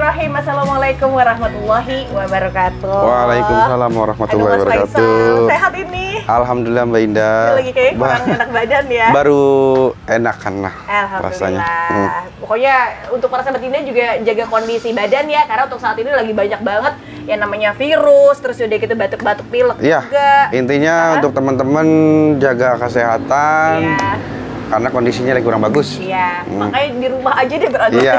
Bismillahirrahmanirrahim. Assalamualaikum warahmatullahi wabarakatuh. Waalaikumsalam warahmatullahi wabarakatuh. Sehat ini? Alhamdulillah Mbak Indah. Lagi kayak kurang enak badan ya? Baru enakan lah rasanya. Pokoknya untuk para sahabat Indah juga jaga kondisi badan ya, karena untuk saat ini lagi banyak banget yang namanya virus, terus udah kita batuk-batuk pilek juga. Intinya untuk teman-teman jaga kesehatan. Iya. Karena kondisinya lagi kurang bagus. Iya, makanya di rumah aja deh berada. Iya,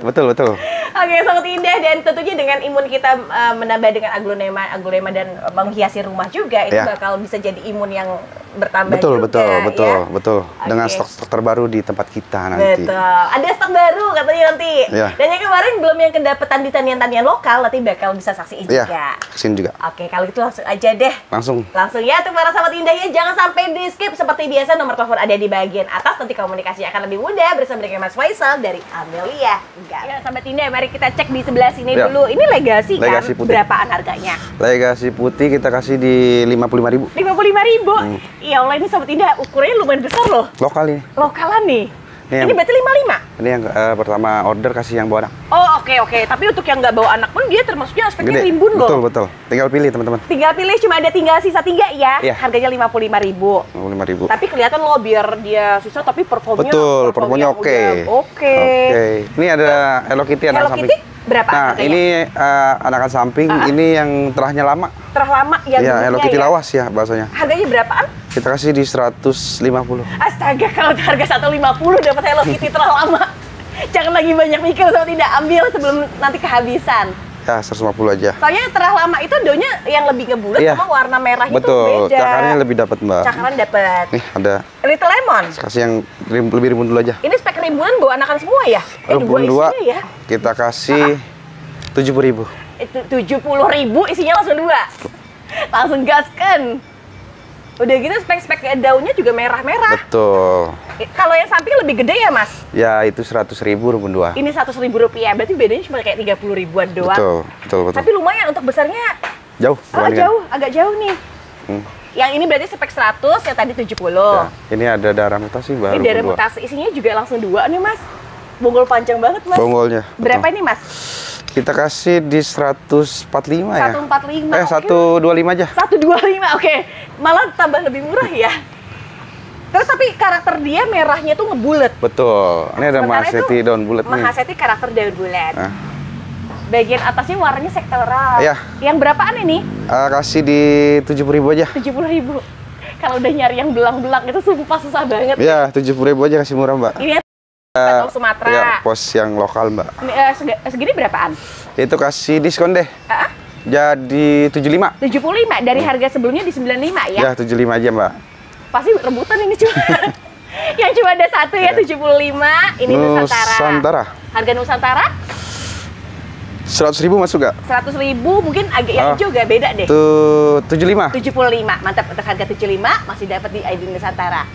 betul. Oke, Sobat Indah, dan tentunya dengan imun kita menambah dengan aglonema dan menghiasi rumah juga, itu bakal bisa jadi imun yang bertambah betul. Dengan stok terbaru di tempat kita nanti. Betul, ada stok baru katanya nanti. Dan yang kemarin belum yang kedapetan di tanian-tanian lokal, nanti bakal bisa saksiin juga. Saksiin juga. Oke, kalau gitu langsung aja deh. Langsung ya, untuk para sahabat Indah ya, jangan sampai di skip. Seperti biasa, nomor telepon ada di bagian atas, nanti komunikasi akan lebih mudah bersama dengan Mas Faisal dari Amelia. Ya, sahabat Indah, mari kita cek di sebelah sini dulu. Ini legasi kan? Putih. Berapaan harganya? Legasi putih kita kasih di 55.000. 55.000. Iya, Allah, ini Sobat Indah ukurannya lumayan besar loh. Lokal ini. Lokalan nih. Ini berarti 55? Ini yang pertama order kasih yang bawa anak. Oh, oke. Tapi untuk yang nggak bawa anak pun dia termasuknya aspeknya rimbun loh. Betul. Tinggal pilih teman-teman. Tinggal pilih, cuma tinggal sisa 3 ya. Harganya 55.000. 55.000. Tapi kelihatan loh biar dia susah tapi performnya. Betul, performanya oke. Ini ada Hello Kitty anak samping. Berapa? Nah, harganya? Ini anakan samping, ini yang terahnya lama. Terah lama ya? Iya, Hello Kitty lawas ya bahasanya. Harganya berapaan? Kita kasih di 150. Astaga, kalau harga 150 dapat Hello Kitty terah lama. Jangan lagi banyak mikir, Sobat, tidak ambil sebelum nanti kehabisan. Ya, 150 aja. Soalnya terah lama itu daunnya yang lebih ngebulat sama warna merah itu beda. Betul, cakarannya lebih dapat, Mbak. Cakaran dapat. Nih, ada Little Lemon. Kasih yang lebih rimbun dulu aja. Ini spek rimbunan bawa anakan semua ya? Rimbun 2 ya? Kita kasih 70.000. 70.000 isinya langsung 2. Langsung gaskan. Udah gitu spek-spek daunnya juga merah-merah. Betul. Kalau yang samping lebih gede ya, Mas? Ya, itu 100.000 rimbun 2. Ini 100.000 rupiah, berarti bedanya cuma kayak 30 ribuan doang. Betul. Tapi lumayan untuk besarnya. Jauh. Agak jauh nih. Yang ini berarti spek 100, yang tadi 70. Ya, ini ada darah mutasi baru. Ini darah mutasi, isinya juga langsung 2 nih, Mas. Bonggol panjang banget, Mas. Bonggolnya. Berapa ini, Mas? Kita kasih di 145 ya. 145. 125 aja. 125. Oke. Malah tambah lebih murah ya. Terus tapi karakter dia merahnya tuh ngebulet. Betul. Ini ada Mahaseti daun bulat nih. Mahaseti karakter daun bulat. Bagian atasnya warnanya sektoral. Iya. Yang berapaan ini? Kasih di 70.000 aja. 70.000. Kalau udah nyari yang belang-belang itu sumpah susah banget. Iya, 70.000 aja kasih murah, Mbak. Ini Sumatera. Ya, pos yang lokal, Mbak. Segini berapaan? Itu kasih diskon deh. Jadi 75. 75 dari harga sebelumnya di 95 ya? Ya, 75 aja, Mbak. Pasti rebutan ini cuma. Yang cuma ada satu ya, 75. Ini Nusantara. Harga Nusantara? 100.000 masuk gak? 100.000 mungkin agak yang hijau gak beda deh. Tuh 75. 75. Mantap, untuk harga 75 masih dapat di ID Nusantara.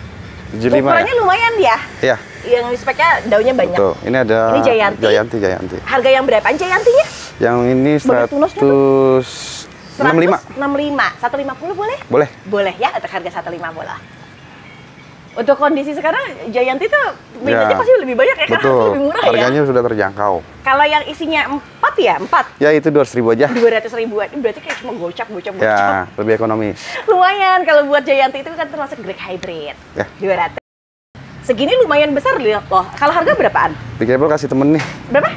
75. Ukurannya lumayan ya? Iya. Yang speknya daunnya banyak. Betul. Ini ada Jayanti. Harga yang berapaan Jayantinya? Yang ini 165. 150 boleh? Boleh. Boleh ya, untuk harga 150. Untuk kondisi sekarang Jayanti tuh minatnya pasti lebih banyak ya, karena lebih murah ya. Harganya sudah terjangkau. Kalau yang isinya 4 ya? 4? Ya, itu 200.000 aja. 200.000-an. Ini berarti kayak cuma gocap. Ya, lebih ekonomis. Lumayan, kalau buat Jayanti itu kan termasuk grade hybrid. Ya. 200. Segini lumayan besar loh. Kalau harga berapaan? Di Kabel kasih temen nih. Berapa?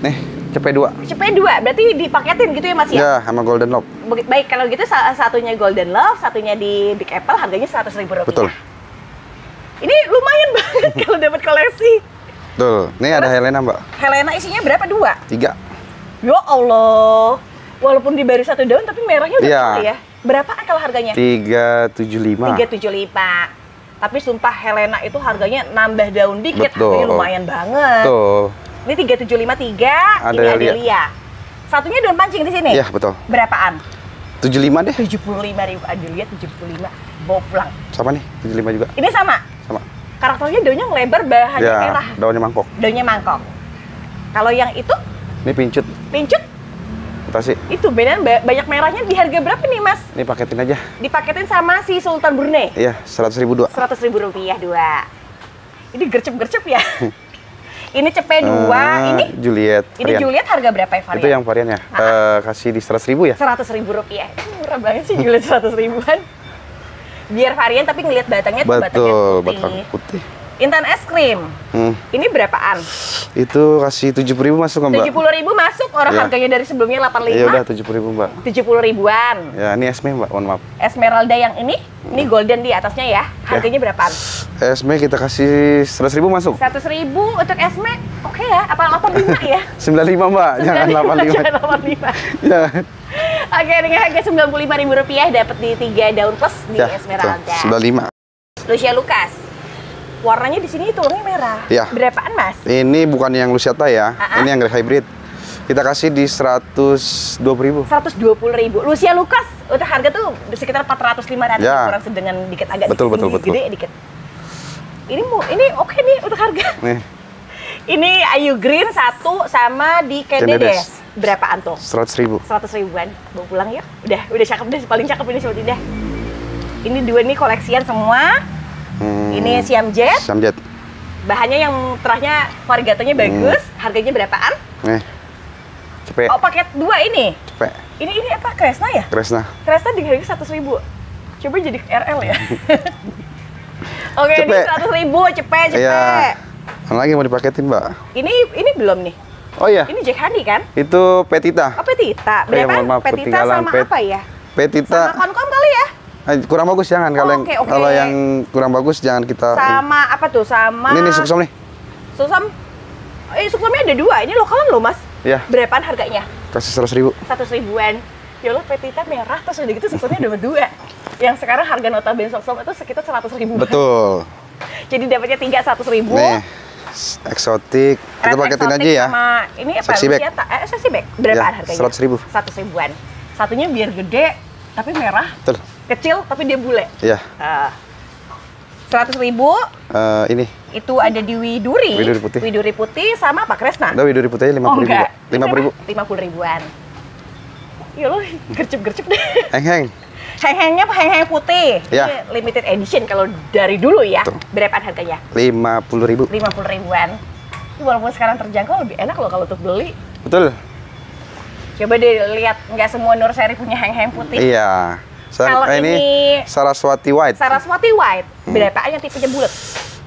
Nih, CP2. CP2, berarti dipaketin gitu ya, Mas ya? Ya, sama Golden Love. Baik, kalau gitu satunya Golden Love, satunya di Big Apple, harganya 100.000 rupiah. Betul. Ini lumayan banget kalau dapat koleksi. Betul. Ini ada Helena, Mbak. Helena isinya berapa? 2? 3. Ya Allah. Walaupun di baru 1 daun, tapi merahnya udah keluar ya. Berapaan kalau harganya? 375. 375. Tapi sumpah Helena itu harganya nambah daun dikit, harganya lumayan banget. Betul. Ini 3753, ini Adelia. Satunya daun pancing di sini? Iya, betul. Berapaan? 75 deh. 75.000, Adelia 75. Boplang. Sama nih, 75 juga. Ini sama? Sama. Karakternya daunnya ngelebar, bahannya merah. Daunnya mangkok. Daunnya mangkok. Kalau yang itu? Ini pincut. Pincut? Mutasi. Itu beneran banyak merahnya. Di harga berapa nih, Mas? Ini paketin aja. Dipaketin sama si Sultan Brunei? Iya, 100.000 2. 100.000 rupiah 2. Ini gercep-gercep ya? Ini cepet 2, ini Juliet. Ini varian. Juliet harga berapa ya varian? Itu yang variannya. Kasih di 100.000 ya? 100.000 rupiah. Murah banget sih Juliet 100 ribuan. Biar varian tapi ngelihat batangnya tuh batangnya putih. Batang putih. Intan es krim. Ini berapaan? Itu kasih 70.000 masuk Mbak. 70.000 masuk, orang Ya. harganya dari sebelumnya 85. Iya udah 70.000 Mbak. 70 ribuan. Ya ini Esme Mbak, mohon maaf. Esmeralda yang ini golden di atasnya ya. Harganya berapaan? Esme kita kasih 100.000 masuk. 100.000 untuk Esme, oke ya? Apa 85 ya? 95 Mbak, jangan 85. Jangan 85. Ya. Oke, dengan harga Rp95.000 dapat di 3 daun plus di Ya, Esmeralda. 95. Lucia Lucas. Warnanya di sini tulangnya merah. Ya. Berapaan, Mas? Ini bukan yang Luciata ya, ini yang hybrid. Kita kasih di 120.000. 120.000. Lucia Lucas untuk harga tuh sekitar 400-500 Ya. kurang sedang dikit agak Betul. gede dikit. Ini oke nih untuk harga. Nih, Ini Ayu Green 1 sama di Kendedes. Berapaan tuh? 100.000. 100 ribuan. Bawa pulang ya. Udah cakep deh, paling cakep ini seperti dah. Ini dua nih koleksian semua. Ini Siam Jet. Siam Jet. Bahannya yang terahnya variegatanya bagus. Harganya berapaan? Nih. Cepet. Oh, paket 2 ini. Cepet. Ini apa? Kresna ya? Kresna. Kresna di harga 100.000. Coba jadi RL ya. Oke, ini Cepet. 100.000, cepet. Iya. Mana lagi mau dipaketin, Mbak? Ini belum nih. Oh iya. Ini Jack Honey kan? Itu Petita. Oh, Petita. Mohon Berapa? maaf, Petita ketinggalan. sama apa ya? Petita. Sama Koncom kali ya? Kurang bagus jangan kalau Oke. kalau yang kurang bagus jangan kita. Sama apa tuh? Sama Ini Suksum nih. Susam. Suksumnya ada 2. Ini lokalan loh, Mas. Iya. Berapaan harganya? Kasih 100.000. 100 ribuan. Ya Allah, Petita merah terus udah gitu suksumnya dapat 2. Yang sekarang harga notabene suksum itu sekitar 100 ribu. Betul. Jadi dapatnya 3 100 ribu. Nih, eksotik. Kita Red paketin exotic aja ya. Sama ini apa? Sexy bag. Luciata. Sexy bag. Berapaan Ya, harganya? 100.000. 100 ribuan. Satunya biar gede tapi merah. Betul. Kecil tapi dia bule. Iya. 100 ribu. Ini. Itu ada di Widuri. Widuri putih. Widuri putih sama apa? Kresna? Udah Widuri putih aja 50.000. Oh enggak. 50.000. 50 ribuan. Ya lo gercep-gercep deh. Heng-heng. Heng-hengnya heng-heng putih. Ya. Ini limited edition kalau dari dulu ya. Betul. Berapaan harganya? 50.000. 50 ribuan. Ini walaupun sekarang terjangkau lebih enak loh kalau untuk beli. Betul. Coba deh lihat, nggak semua Nurseri punya heng-heng putih. Iya. Kalau ini Saraswati White. Saraswati White. Berapaan yang tipenya bulat?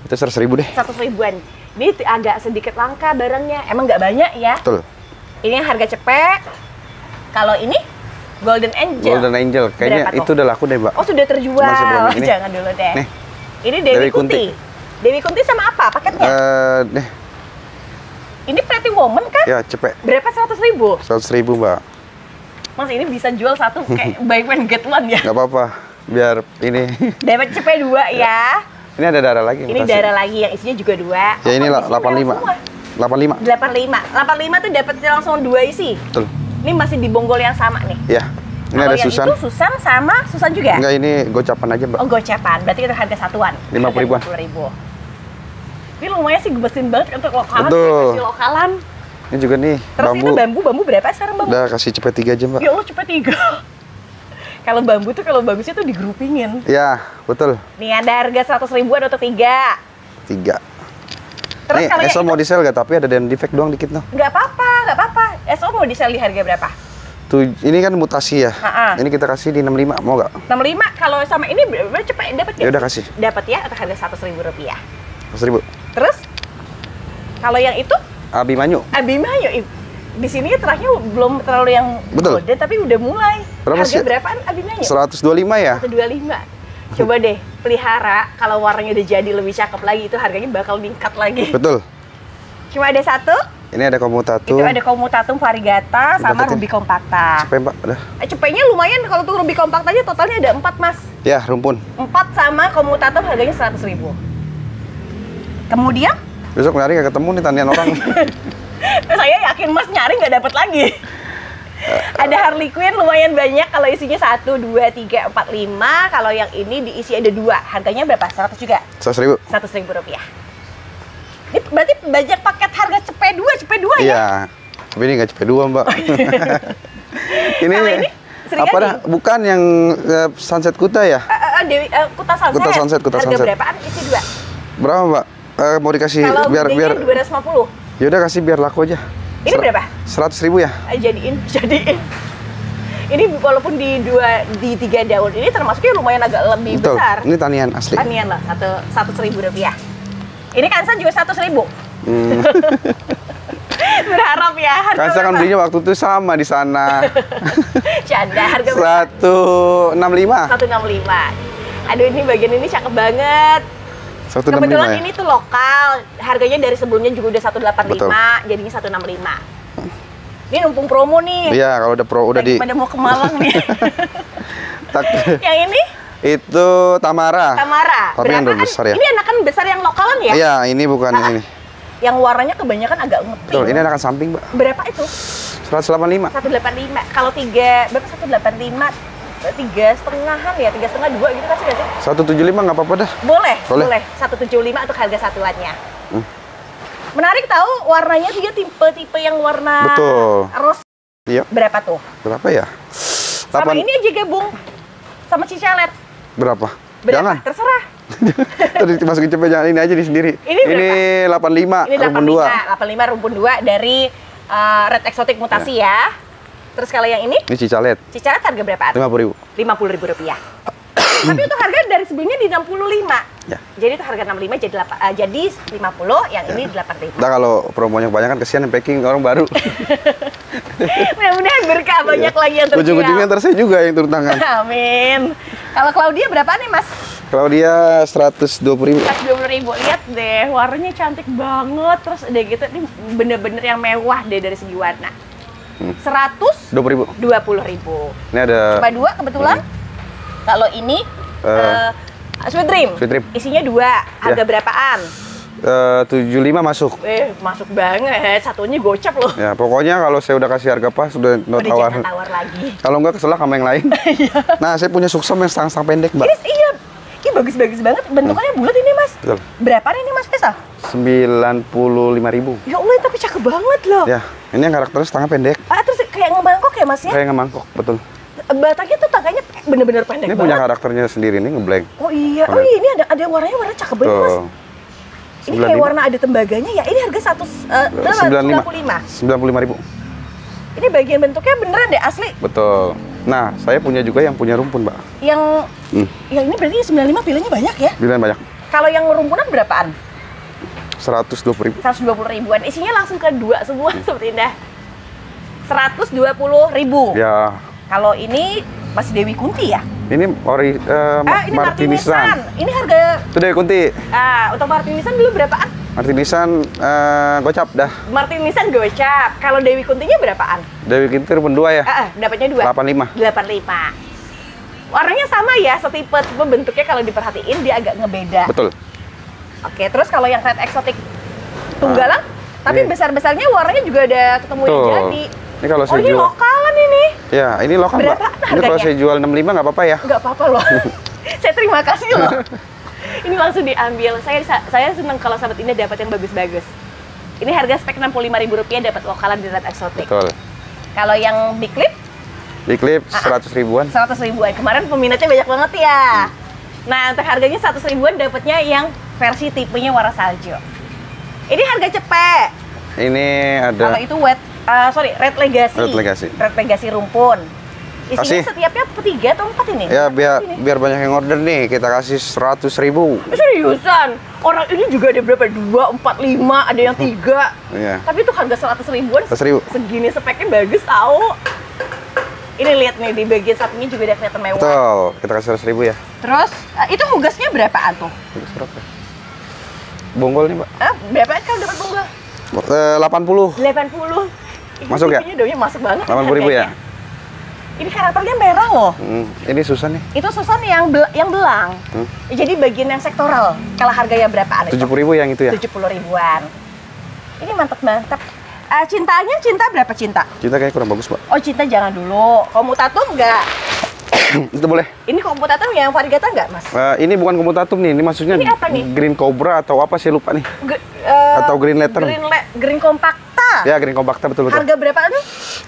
Itu 100.000 deh. 100 ribuan. Ini agak sedikit langka barangnya. Emang nggak banyak ya. Betul. Ini yang harga cepet. Kalau ini Golden Angel. Golden Angel. Kayaknya Berapa itu tuh? udah laku deh, Mbak. Oh, sudah terjual. Masih belum ini. Jangan dulu deh. Nih. Ini Dewi Dewi Kunti. Kunti. Dewi Kunti sama apa paketnya? Nih. Ini Pretty Woman kan? Ya, cepet. Berapa 100 ribu? 100.000, Mbak. Mas, ini bisa jual satu kayak buy one get one ya? Nggak apa-apa. Biar ini. Dapat cepet 2 ya. Ini ada darah lagi. Ini mutasi. darah lagi yang isinya juga 2. Ya ini Oh, isinya 85. merah semua. 85. 85 tuh dapat langsung 2 isi. Betul. Ini masih di bonggol yang sama nih. Ya. Ini Kalau ada yang Susan. itu Susan sama Susan juga? Enggak, ini gocapan aja, Mbak. Oh, gocapan. Berarti itu harga satuan. 50 ribuan. 50 ribu. Ini lumayan sih gebesin banget untuk lokalan. Betul. Kasih lokalan. Ini juga nih Terus itu bambu berapa sekarang bambu? Udah kasih cepet 3 aja, Mbak. Ya Allah, cepet 3. Kalau bambu tuh kalau bagusnya tuh digroupingin. Ya, betul. Nih ada harga 100 ribuan untuk 3. 3. Terus Nih, kalau yang ESO mau di sell gak? Tapi ada dan defect doang dikit noh. nggak apa-apa. SO mau di-sell di harga berapa? Tuh, ini kan mutasi ya. Ha-ha. Ini kita kasih di 65, mau gak? 65. Kalau sama ini berapa cepet dapat Ya udah kasih. Dapat ya untuk harga 100.000 rupiah. 100.000. Terus kalau yang itu Abimanyu. Abimanyu, di sini terahnya belum terlalu yang Betul. gede tapi udah mulai. Berapa Harga sih? berapaan Abimanyu? 125 ya? 125. Coba deh pelihara, kalau warnanya udah jadi lebih cakep lagi itu harganya bakal meningkat lagi. Betul. Cuma ada satu. Ini ada komutatum. Itu ada Comutatum variegata sama Dapetin. Ruby compacta. Cepet, Mbak. Udah. Cepetnya lumayan kalau tuh Ruby compacta aja totalnya ada 4, Mas. Ya, rumpun. 4 sama Comutatum harganya 100.000. Kemudian Besok nyari gak ketemu nih tanian orang. saya yakin Mas nyari nggak dapat lagi. Ada Harley Quinn lumayan banyak, kalau isinya 1, 2, 3, 4, 5. Kalau yang ini diisi ada 2. Harganya berapa? 100 juga? 100.000. 100.000 rupiah. Ini berarti banyak paket harga cepet 2 ya? Iya. Tapi ini gak cepet 2, Mbak. Ini, Kalau ini Sri apa Kandi? dah? Bukan yang Sunset Kuta ya? Kuta Sunset. Kuta Sunset, Kuta Harga Sunset. berapaan isi 2? Berapa, Mbak? Mau dikasih kalau biar 250. Ya udah kasih biar laku aja. Ini berapa? 100.000 ya? Jadiin. Ini walaupun di 3 daun ini termasuknya lumayan agak lebih Betul. besar. Ini tanian asli. Tanian lah, 100.000 rupiah. Ini Kansa juga 100.000. Berharap ya. Kansa kan belinya waktu itu sama di sana. Canda, harga 165. 165. Aduh, ini bagian ini cakep banget. 165 Kebetulan ya? ini tuh lokal, harganya dari sebelumnya juga udah 185, Betul. jadinya 165. Ini numpung promo nih. Iya, kalau udah udah di. Pada mau ke Malang nih. Yang ini? Itu Tamara. Tamara. Tapi yang Berapaan? besar ya? Ini anakan besar yang lokalan ya? Iya, ini bukan ini. Yang warnanya kebanyakan agak ngeping. Betul, ini anakan samping, Mbak. Berapa itu? 185. 185. Kalau 3, berapa 185? 3,5-an ya, 3,5, 2 gitu kasih nggak sih? 175 nggak apa-apa dah. Boleh. 175 untuk harga satuannya. Menarik tahu warnanya juga tipe-tipe yang warna Betul. rose. Iya. Berapa tuh? Berapa ya? Sama ini aja gabung sama cicalet. Berapa? Berapa? Jangan. Terserah. Tadi masukin cepet, jangan ini aja di sendiri. Ini berapa? 85, Ini rumpun 2. 85 rumpun 2 dari Red Exotic Mutasi ya. Terus kalau yang ini? Ini cicalet. Cicalet harga berapaan? 50.000. 50.000 rupiah. Tapi itu harga dari sebelumnya di 65. Ya. Jadi itu harga 65 jadi 50, yang ini 85. Nah, kalau promonya kebanyakan kesian yang packing orang baru. Mudah-mudahan berkah banyak lagi yang terjual. Ujung-ujungnya ntar saya juga yang turun tangan. Amin. Kalau Claudia berapa nih, Mas? Kalau dia 120.000. 120.000. Lihat deh, warnanya cantik banget. Terus udah gitu, ini bener-bener yang mewah deh dari segi warna. 20.000. 120.000. Ini ada Coba 2 kebetulan. Kalau ini Sweet Dream. Sweet Dream. Isinya 2. Harga berapaan? 75 masuk. Masuk banget. Satunya gocap loh. Ya, pokoknya kalau saya udah kasih harga pas, udah tawar. Jangan tawar lagi. Kalau enggak keselak sama yang lain. Nah, saya punya sukses yang setengah pendek, Mbak. Iya. Ini bagus-bagus banget. Bentukannya bulat ini, Mas. Betul. Berapaan ini, Mas Faisal? 95.000. Ya Allah, tapi cakep banget loh. Ya, ini yang karakternya setengah pendek. Terus kayak ngemangkok ya, Mas ya? Kayak ngemangkok, betul. Batangnya tuh tangkanya bener-bener pendek Ini banget. punya karakternya sendiri, ini ngeblank. Oh iya, ini ada warnanya warna cakep banget, Mas. Ini kayak warna ada tembaganya ya. Ini harga 95.000. Ini bagian bentuknya beneran deh asli. Betul. Nah, saya punya juga yang punya rumpun, Mbak. Yang ini berarti 95 pilihannya banyak ya? Pilihan banyak. Kalau yang rumpunan berapaan? 120.000. 120.000-an. Isinya langsung ke 2 semua seperti indah. 120.000. Ya. Kalau ini masih Dewi Kunti ya? Ini ini Martinisan. Ini harga Itu Dewi Kunti. untuk Martinisan dulu berapaan? Martinisan gocap dah. Martinisan gocap. Kalau Dewi Kuntinya berapaan? Dewi Kunti rumpun 2 ya? Dapatnya 2. 85. 85. Warnanya sama ya, setipe bentuknya kalau diperhatiin dia agak ngebeda. Betul. Oke, terus kalau yang Red Exotic tunggalan, tapi besar-besarnya warnanya juga ada ketemu yang jadi. Ini kalau saya ini jual. lokalan ini. Ya, ini lokal, Mbak. Berapa Ini kalau harganya? saya jual 65 nggak apa-apa ya? Nggak apa-apa loh. Saya terima kasih loh. Ini langsung diambil. Saya senang kalau sahabat ini dapat yang bagus-bagus. Ini harga spek Rp65.000 dapat lokalan di Red Exotic. Betul. Kalau yang Big Clip? Big Clip 100 ribuan. 100 ribuan. Kemarin peminatnya banyak banget ya. Nah, untuk harganya 100 ribuan dapatnya yang versi tipenya warna salju. Ini harga cepet. Ini ada. Kalau itu Red Legacy. Red Legacy. Red Legacy rumpun. Isinya Kasih. setiapnya 3 atau 4 ini? Ya, biar banyak yang order nih, kita kasih 100.000. Seriusan? Orang ini juga ada berapa? 2, 4, 5, ada yang 3. Iya. Tapi itu harga 100 ribuan. 100.000. Segini speknya bagus tahu. Ini lihat nih di bagian sampingnya juga ada kelihatan mewah. Betul, kita kasih 100.000 ya. Terus itu hugasnya berapaan tuh? Bagus berapa? Bonggol nih, Mbak. Berapaan kalau dapat bunga? 80. 80. Masuk ya? Ini daunnya masuk banget. 80.000 ya? Ini karakternya merah loh. Ini susah nih. Itu susun yang belang. Jadi bagian yang sektoral. Kalau harganya berapaan itu? 70.000 yang itu ya? 70 ribuan. Ini mantap-mantap. Cinta berapa cinta? Cinta kayaknya kurang bagus, Mbak. Oh, cinta jangan dulu. Komutatum enggak? Itu boleh. Ini komutatum yang variegata enggak, Mas? Ini bukan komutatum nih, ini maksudnya Ini apa nih? Green Cobra atau apa sih lupa nih. Atau Green Letter. Green Compacta. Ya, Green Compacta betul. Harga berapaan tuh?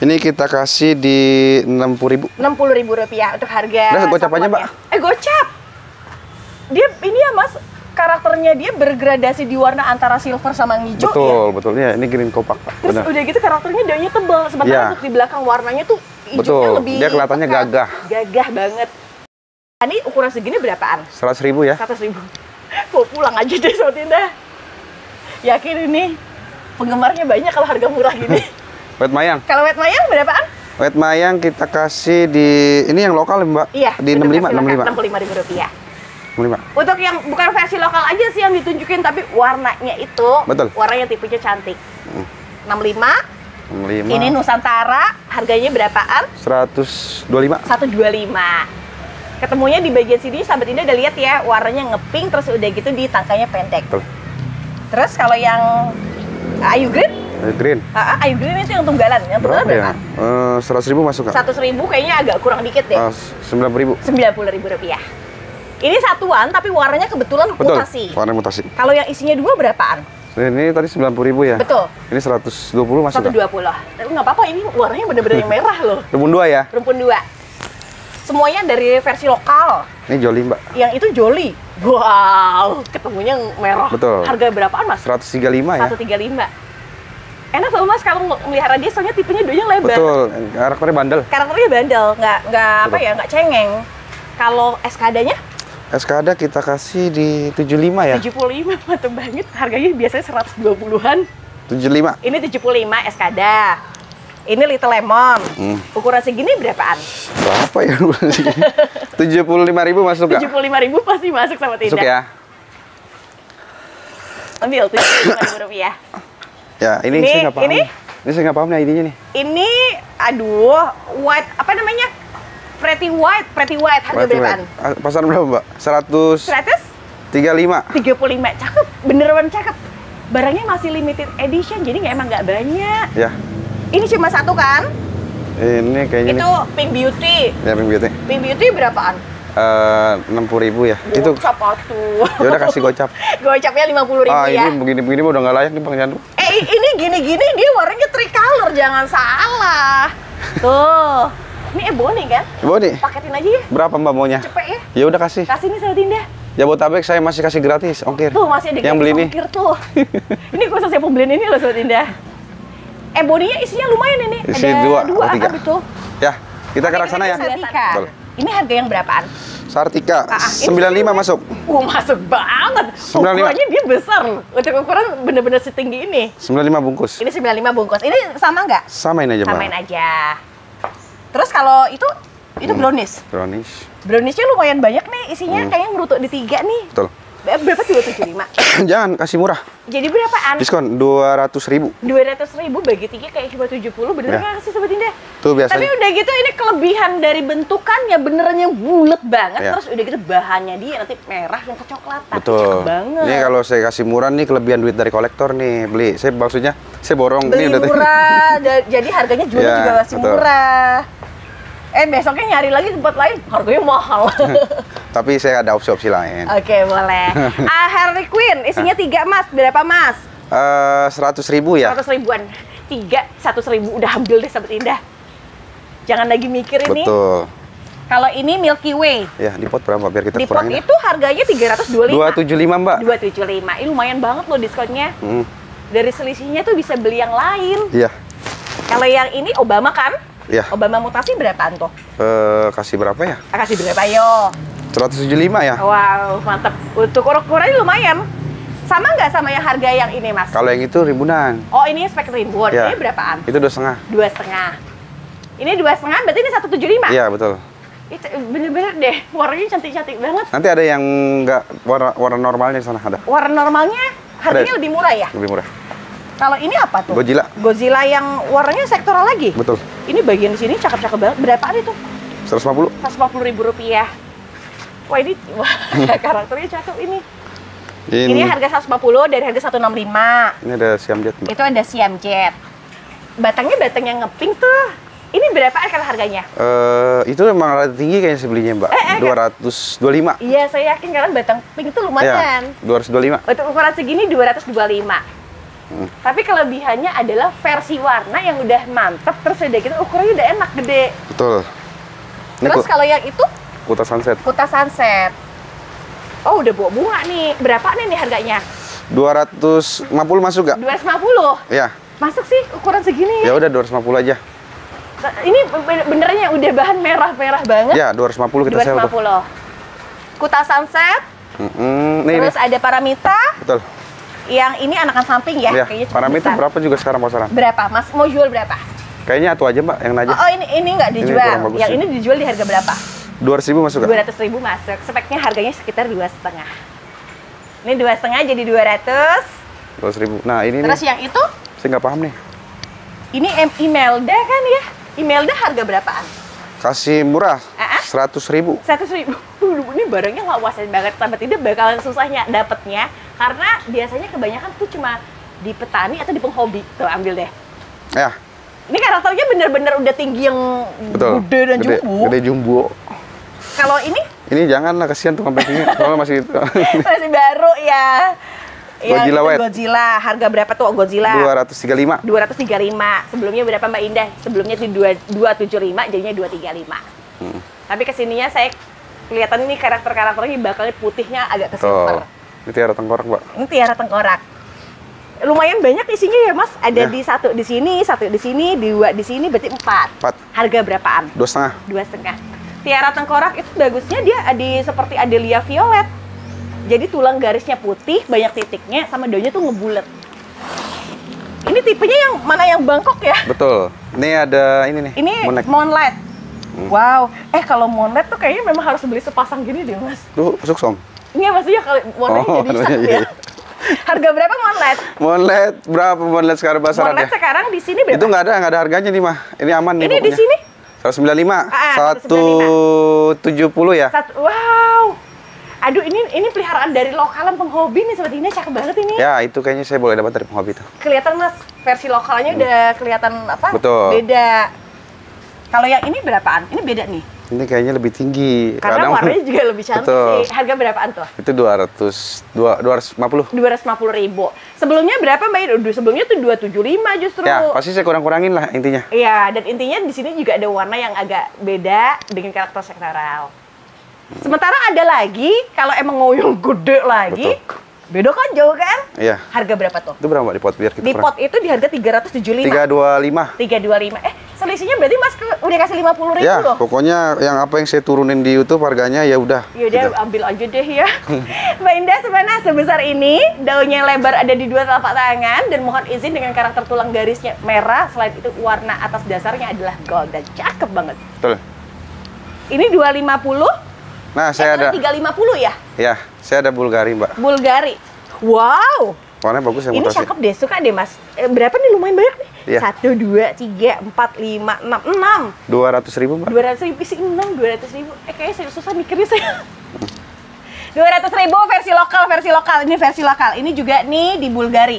Ini kita kasih di 60.000. 60.000 rupiah untuk harga. Udah, gocap aja, Mbak. Gocap. Dia ini ya, Mas. karakternya dia bergradasi di warna antara silver sama hijau. Betul, betul. Ya, ini green kopak, Pak. Terus udah gitu karakternya daunnya tebal, sementara untuk di belakang warnanya tuh hijaunya lebih dia kelihatannya gagah. Gagah banget. Ini ukuran segini berapaan? 100.000 ya. 100.000. Mau pulang aja deh Sobat Indah. Yakin ini penggemarnya banyak kalau harga murah gini. Wet Mayang. Kalau Wet Mayang berapaan? Wet Mayang kita kasih di ini yang lokal, Mbak. Iya, di 65, 65.000 rupiah. 65. Untuk yang bukan versi lokal aja sih yang ditunjukin, tapi warnanya itu, betul. Warnanya tipenya cantik. 65. 65. Ini Nusantara, harganya berapaan? 125. 125. Ketemunya di bagian sini, Sahabat Indah udah lihat ya, warnanya ngepink, terus udah gitu di tangkanya pendek. Betul. Terus kalau yang Ayu Green? Ayu Green. Ayu Green itu yang tunggalan. Yang tunggalan berapa? 100.000 masuk nggak? 100.000 kayaknya agak kurang dikit deh. 90.000. 90.000 rupiah. Ini satuan, tapi warnanya kebetulan betul, mutasi. Warna mutasi. Kalau yang isinya dua berapaan? Ini tadi 90.000 ya? Betul. Ini 120 masuk 120. Tapi nggak apa-apa, ini warnanya bener-bener yang merah loh. Rumpun 2 ya? Rumpun 2. Semuanya dari versi lokal. Ini Jolly, Mbak. Yang itu Jolly. Wow, ketemunya yang merah. Betul. Harga berapaan, Mas? 135 ya? 135. Enak loh, Mas, kalau melihara dia, soalnya tipenya daunnya lebar. Betul, karakternya bandel. Karakternya bandel, nggak apa ya, nggak cengeng. Kalau Eskadanya? Eskada kita kasih di 75 ya? 75, mantep banget. Harganya biasanya 120-an. 75. Ini 75 Eskada. Ini Little Lemon. Ukuran segini berapaan? Berapa ya? 75.000 masuk nggak? 75.000 pasti masuk sama Tinda. Masuk ya? Ambil 75.000 rupiah. Ya, ini saya nggak paham. Ini saya nggak paham nih ID-nya nih. Ini, aduh, white, apa namanya? Pretty white. Harga berapaan? Pasaran berapa, Mbak? 135. 35. Cakep, beneran cakep. Barangnya masih limited edition, jadi emang nggak banyak. Ya. Ini cuma satu kan? Ini kayaknya itu Pink Beauty. Ya, Pink Beauty. Pink Beauty berapaan? 60.000 ya. Gocap itu tuh. Ya udah kasih gocap. Gocapnya 50.000 ya. Ini begini-begini udah nggak layak nih, Bang Jandu. Ini gini-gini dia warnanya tricolor, jangan salah. Tuh. Ini Ebony kan? Ebony. Paketin aja ya. Berapa Mbak maunya? Cepet ya. Ya udah kasih. Kasih nih Sobat Indah. Jabodetabek saya masih kasih gratis ongkir. Tuh masih ada yang beli nih. Ongkir tuh. Ini khusus yang pembelian ini loh Sobat Indah. Ebony-nya isinya lumayan ini. Isi ada 2 atau 3. betul. Ya, kita ke arah sana ya. Sartika. Ini harga yang berapaan? Sartika 95 masuk. Masuk banget. 95. Ukurannya dia besar loh. Untuk ukuran bener-bener setinggi ini. 95 bungkus. Ini 95 bungkus. Ini sama nggak? Samain aja, Mbak. Samain aja. Terus kalau itu brownies. Browniesnya lumayan banyak nih isinya, kayaknya ngerutuk di 3 nih. Betul. Berapa 275? Jangan, kasih murah. Jadi berapaan? Diskon 200.000. 200.000 bagi 3 kayak cuma 70, bener nggak sih Sobat Indah? Tuh biasanya. Tapi udah gitu ini kelebihan dari bentukannya beneran yang bulat banget, terus udah gitu bahannya dia nanti merah yang kecoklatan. Betul. Cakep banget. Ini kalau saya kasih murah nih kelebihan duit dari kolektor nih, beli. Saya maksudnya saya borong beli ini udah murah, jadi harganya juga masih murah. Besoknya nyari lagi tempat lain, harganya mahal. Tapi saya ada opsi-opsi lain. Oke, boleh. Harley Quinn, isinya 3 Mas, berapa Mas? 100.000 ya? 100 ribuan. 100.000 udah ambil deh Sahabat Indah. Jangan lagi mikir ini. Betul. Kalau ini Milky Way. Ya, di pot berapa biar kita kurangin? Di pot itu harganya 325. 275, Mbak. 275. Ini lumayan banget loh diskonnya. Dari selisihnya tuh bisa beli yang lain. Iya. Kalau yang ini Obama kan? Iya. Obama mutasi berapaan tuh? Kasih berapa ya? Kasih berapa yo? 175 ya? Wow, mantap. Untuk ukurannya lumayan. Sama nggak sama yang harga yang ini, Mas? Kalau yang itu ribunan. Oh, ini spek ribuan. Ya. Ini berapaan? Itu 2,5. 2,5. Ini 2,5, berarti ini 175? Iya, betul. Itu bener-bener deh, warnanya cantik-cantik banget. Nanti ada yang nggak warna normalnya di sana ada. Warna normalnya harganya lebih murah ya? Lebih murah. Kalau ini apa tuh? Godzilla. Godzilla yang warnanya sektoral lagi? Betul. Ini bagian di sini cakep-cakep banget. Berapaan itu? 150. 150.000 rupiah. Wah ini, karakternya cakep ini. Ini harga 150 dari harga 165. Ini ada Siam Jet, Mbak. Itu ada Siam Jet. Batang yang ngepink tuh. Ini berapaan kalau harganya? Itu emang rada tinggi kayaknya sih belinya, Mbak. 225. Iya, saya yakin karena batang pink itu lumayan. Ya, 225. Untuk ukuran segini 225. Tapi kelebihannya adalah versi warna yang udah mantep, terus udah gitu ukurannya udah enak, gede. Betul. Terus kalau yang itu? Kuta Sunset. Kuta Sunset. Oh, udah bawa bunga nih. Berapa nih harganya? 250 masuk gak? 250? Iya. Masuk sih ukuran segini. Ya udah 250 aja. Ini benernya udah bahan merah-merah banget. Ya, 250 kita sewa. 250. Kuta Sunset. Terus ada Paramita. Betul. Yang ini anakan samping ya? Iya. Kayaknya Paramita besar. Berapa juga sekarang pasaran? Berapa? Mas mau jual berapa? Kayaknya itu aja, Mbak, yang aja. Oh, ini nggak dijual. Yang ini dijual di harga berapa? 200.000 masuk gak? 200.000 masuk. Speknya harganya sekitar 2,5. Ini 2,5 jadi 200. 200.000. Nah, ini terus nih, yang itu? saya nggak paham nih. Ini Imelda kan ya? Imelda harga berapaan? Kasih murah. 100.000. 100.000. Ini barangnya nggak puasin banget. Sampai tidak bakalan susahnya dapetnya. Karena biasanya kebanyakan tuh cuma di petani atau di penghobi. Tuh, ambil deh. Ya. Ini karakternya bener-bener udah tinggi yang betul. Gede dan jumbo. Gede jumbo. Kalau ini? Ini jangan lah, kasihan tuh ngambil tinggi. Soalnya masih itu. Masih baru ya. Godzilla ya, White. Godzilla. Harga berapa tuh Godzilla? 235. 235. Sebelumnya berapa Mbak Indah? Sebelumnya di 275, jadinya 235. Tapi kesininya saya kelihatan ini karakter-karakternya bakal putihnya agak ke silver. Ini tiara tengkorak, Mbak. Ini tiara tengkorak. Lumayan banyak isinya ya, Mas. Ada di satu di sini, dua di sini, berarti 4. Harga berapaan? 2,5. 2,5. Tiara tengkorak itu bagusnya dia seperti Adelia Violet. Jadi tulang garisnya putih, banyak titiknya, sama daunnya tuh ngebulet. Ini tipenya yang mana yang Bangkok ya? Betul. Ini ada ini nih. Ini Moonlight. Wow. Kalau Moonlight tuh kayaknya memang harus beli sepasang gini deh, Mas. Tuh, suksong. Ini maksudnya kalau warnanya jadi cakep ya. Harga berapa Moonlight? Moonlight berapa Moonlight sekarang pasarannya? Moonlight sekarang di sini berapa? Itu nggak ada harganya nih, mah. Ini aman nih. Ini pokoknya. Di sini? 195. 170 ya? Wow. Aduh, ini peliharaan dari lokalan penghobi nih, seperti ini cakep banget ini. Ya, itu kayaknya saya boleh dapat dari penghobi itu. Kelihatan, Mas, versi lokalnya udah kelihatan apa? Betul. Beda. Kalau yang ini berapaan? Ini beda nih. Ini kayaknya lebih tinggi. Karena warnanya juga lebih cantik sih. Harga berapaan tuh? Itu 250. 250.000. Sebelumnya berapa Mbak? Sebelumnya tuh 275 justru. Ya, pasti saya kurang-kurangin lah intinya. Iya, dan intinya di sini juga ada warna yang agak beda dengan karakter sektoral. Sementara ada lagi, kalau emang mau yang gede lagi, beda kan jauh kan? Iya. Harga berapa tuh? Itu berapa Mbak di pot biar kita di pot itu di harga 375. 325. 325. Selisihnya berarti Mas udah kasih 50.000 ya, loh. Pokoknya yang apa yang saya turunin di YouTube harganya ya udah. Ya udah gitu. Ambil aja deh ya. Mbak Indah sebenarnya sebesar ini, daunnya lebar ada di 2 telapak tangan dan mohon izin dengan karakter tulang garisnya merah, selain itu warna atas dasarnya adalah gold dan cakep banget. Betul. Ini 250. Nah, saya ada 350 ya? Ya, saya ada Bulgari, Mbak. Bulgari. Wow. Warnanya bagus ya, ini mutasi. cakep deh, suka deh Mas. Berapa nih, lumayan banyak nih? Iya. 1, 2, 3, 4, 5, 6. 200.000, Mbak. 200.000 isi 6, 200.000. Kayaknya saya susah mikirnya saya. 200.000 versi lokal. Ini versi lokal. Ini juga nih di Bulgari.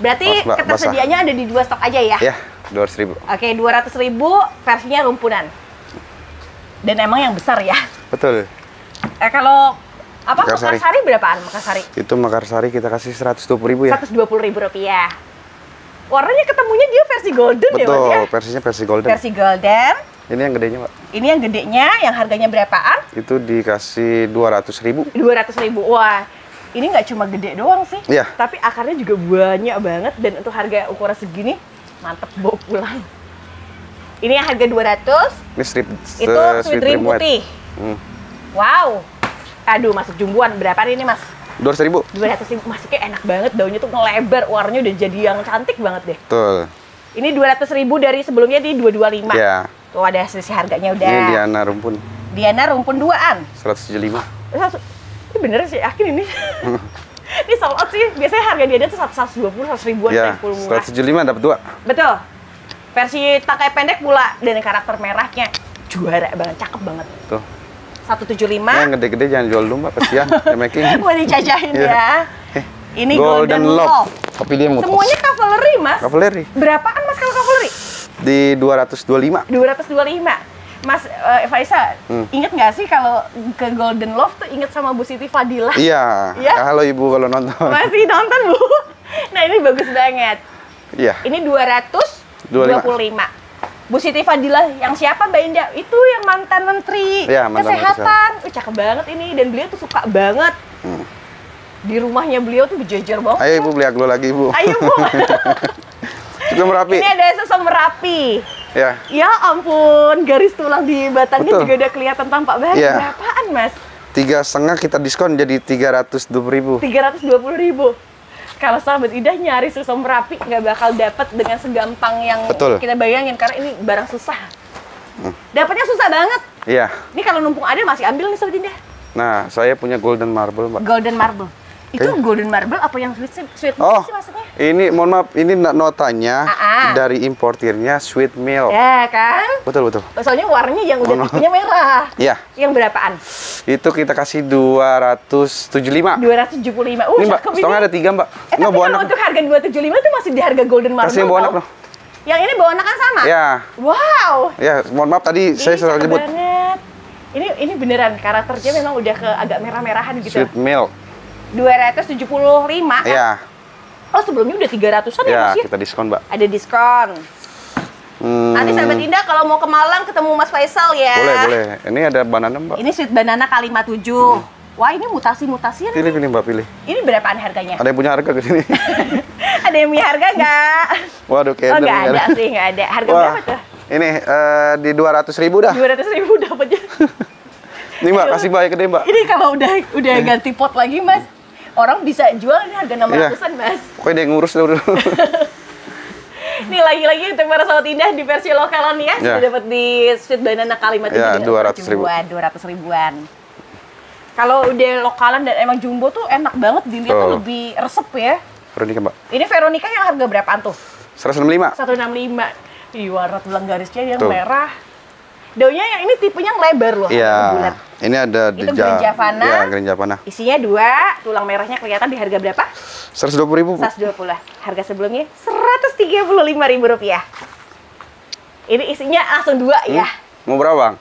Berarti ketersediaannya ada di 2 stok aja ya? Iya, 200.000. Oke, 200.000 versinya rumpunan. Dan emang yang besar ya? Betul. Kalau apa Mekarsari berapaan Mekarsari? Itu Mekarsari kita kasih 120.000 ya. 120.000 rupiah. Warnanya ketemunya dia versi golden. Betul, ya Mas ya? versinya versi golden. Versi golden. Ini yang gedenya, Pak. Ini yang gedenya, yang harganya berapaan? Itu dikasih 200.000. 200.000. Wah, ini nggak cuma gede doang sih. Iya. Tapi akarnya juga banyak banget dan untuk harga ukuran segini mantep bawa pulang. Ini yang harga 200. Ini strip. Itu sweet dream putih. Wow. Aduh, masuk jumbuan. Berapa nih Mas? 200.000. 200.000. Masuknya enak banget. Daunnya tuh ngelebar. Warnanya udah jadi yang cantik banget deh. Betul. Ini 200.000 dari sebelumnya di 225. Ya. Tuh ada selisih harganya udah. Ini Diana Rumpun. Diana Rumpun 2-an. 175. Ini bener sih, yakin ini. Ini sold out sih. Biasanya harga Diana tuh 120, 100 ribuan. Ya, 175 dapat 2. Betul. Versi tangkai pendek pula dan karakter merahnya juara banget, cakep banget. Tuh. 175. Yang gede-gede jangan jual dulu, Mbak, kasihan. Making. Mau dicacahin ya. Ini Golden Love. Tapi dia mutas. Semuanya cavalry, Mas. Cavalry. Berapaan Mas kalau cavalry? Di 225. 225. Mas Faisa, inget nggak sih kalau ke Golden Love tuh inget sama Bu Siti Fadila? Iya. Ya? Halo Ibu kalau nonton. Masih nonton, Bu? Nah, ini bagus banget. Iya. Ini 225. Bu Siti Fadila yang siapa Mbak Indah? Itu yang mantan Menteri Kesehatan. Cakep banget ini, dan beliau tuh suka banget. Di rumahnya beliau tuh berjejer banget. Ayo Ibu beli aglo lagi Ibu. Ayo Bu. Susu Merapi. Ini ada susu Merapi. Ya. Ya ampun, garis tulang di batangnya juga udah kelihatan tampak banget. Ya. Berapaan Mas? 3,5 kita diskon jadi 320.000. 320.000. Kalau sahabat Indah nyari susu Merapi nggak bakal dapat dengan segampang yang kita bayangin, karena ini barang susah. Dapatnya susah banget. Iya. Ini kalau numpuk ada masih ambil nih sahabat Indah. Nah, saya punya golden marble, Mbak. Golden marble. Itu golden marble apa yang sweet sih maksudnya? Ini mohon maaf, ini notanya dari importirnya sweet milk. Ya kan? Betul. Soalnya warnanya yang udah tipenya merah. Iya. Yang berapaan? Itu kita kasih 275. 275. Ini Mbak, stoknya ada 3 Mbak. Tapi kalau untuk harga 275 itu masih di harga golden marble. Kasih yang bawa anak loh. Yang ini bawa anak kan sama? Ya. Wow. Ya, mohon maaf tadi saya salah nyebut. Ini beneran karakternya memang udah ke agak merah-merahan gitu. Sweet milk. 275 kan? Iya. Oh, sebelumnya udah 300-an ya, Mas? Ya, kita diskon, Mbak. Ada diskon. Nanti sahabat Indah kalau mau ke Malang ketemu Mas Faisal ya. Boleh. Ini ada banana, Mbak. Ini sweet banana kali 57. Wah, ini mutasi-mutasian. Pilih, Mbak, pilih. Ini berapaan harganya? Ada yang punya harga ke sini? Ada yang punya harga nggak? Waduh, kayak nggak ada sih, nggak ada. Harga berapa tuh? Ini di 200.000 dah. 200.000 dapatnya. Ini Mbak, kasih Mbak yang gede Mbak. Ini kalau udah ganti pot lagi Mas, orang bisa jual ini harga 600-an Mas. Pokoknya dia ngurus dulu. Ini lagi-lagi untuk para sahabat Indah di versi lokalan ya, sudah dapat di sweet banana kalimat ini 200.000-an. Kalau udah lokalan dan emang jumbo tuh enak banget dilihat tuh lebih resep ya. Veronica Mbak. Ini Veronica yang harga berapaan tuh? 165. 165. Di warna tulang garisnya yang merah. Daunnya yang ini tipenya yang lebar loh. Iya. Ini ada itu Grand Javana. Ya, Grand Javana. Isinya 2, tulang merahnya kelihatan di harga berapa? 120.000. 120. Harga sebelumnya Rp135.000. Ini isinya langsung 2 ya. Mau berapa, Bang?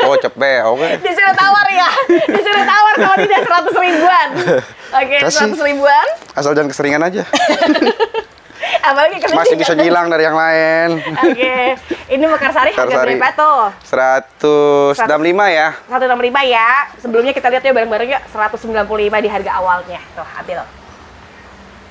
Oh, cepet. Oke. Disuruh tawar ya. Disuruh tawar kalau tidak 100.000-an. Oke, 100.000-an. Asal jangan keseringan aja. Apalagi masih bisa ngilang dari yang lain. Oke. Ini Mekarsari harga berapa tuh? 165 ya. 165 ya. Sebelumnya kita lihat ya bareng-barengnya 195 di harga awalnya. Tuh, ambil.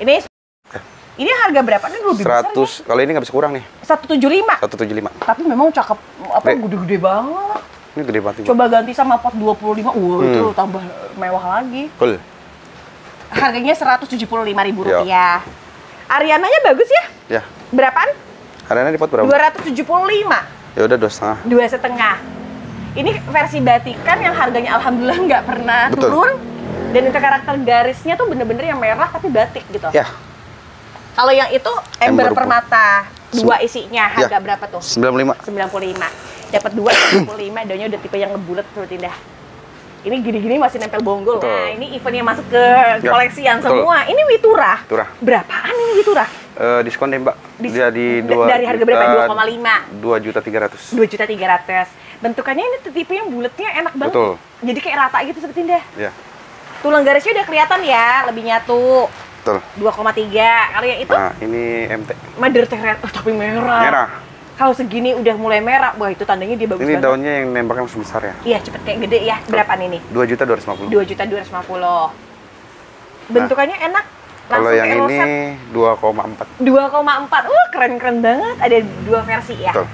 Ini harga berapa? Ini lebih 100. Besar, ya? Kalau ini nggak bisa kurang nih. 175. 175. Tapi memang cakep, gede-gede banget. Ini gede banget. Coba ganti sama pot 25. Itu tambah mewah lagi. Cool. Harganya Rp175.000. Ya. Ariananya bagus ya? Ya. Berapaan? Ariana di pot berapa? 275. Ya udah 2,5. 2,5. Ini versi batikan yang harganya alhamdulillah nggak pernah turun. Dan itu karakter garisnya tuh bener-bener yang merah tapi batik gitu. Ya. Kalau yang itu ember permata, 2 isinya harga berapa tuh? 95. 95. Dapat 2,95. Daunnya udah tipe yang ngebulet seperti Indah. Ini gini-gini masih nempel bonggol. Betul. Nah, ini event yang masuk ke koleksian semua. Ini Witura. Berapaan ini Witura? Diskon deh, Mbak. Dia di 2 dari harga berapa? 2,5. 2.300.000. 2.300.000. Bentukannya ini tipe yang bulatnya enak banget. Betul. Jadi kayak rata gitu seperti Indah. Iya. Tulang garisnya udah kelihatan ya, lebih nyatu. Betul. 2,3. Kalau yang itu? Nah, ini MT. Mother Terrace, tapi merah. Merah. Kalau segini udah mulai merah, wah itu tandanya dia bagus ini banget. Daunnya yang nembaknya langsung besar ya? Iya, cepet kayak gede ya. Berapaan ini? 2.250.000. 2.250.000. Bentukannya enak. Kalau yang ini 2,4. 2,4. Wah, keren-keren banget. Ada 2 versi ya. Betul.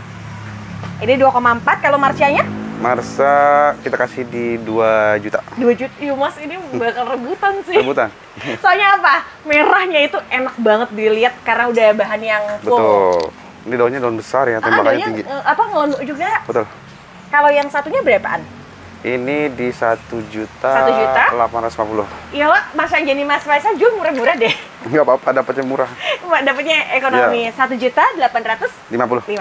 Ini 2,4. Kalau Marsianya? Marsa kita kasih di 2 juta. 2 juta. Iya, Mas, ini bakal rebutan sih. Rebutan. Soalnya apa? Merahnya itu enak banget dilihat karena udah bahan yang full. Betul. Ini daunnya daun besar ya, tembakannya tinggi. Ngelonuk juga. Betul. Kalau yang satunya berapaan? Ini di 1.850.000. Iya lah, Mas yang jadi Mas Faisal jual murah-murah deh. Nggak apa-apa, dapatnya murah. Dapatnya ekonomi. 1.850.000.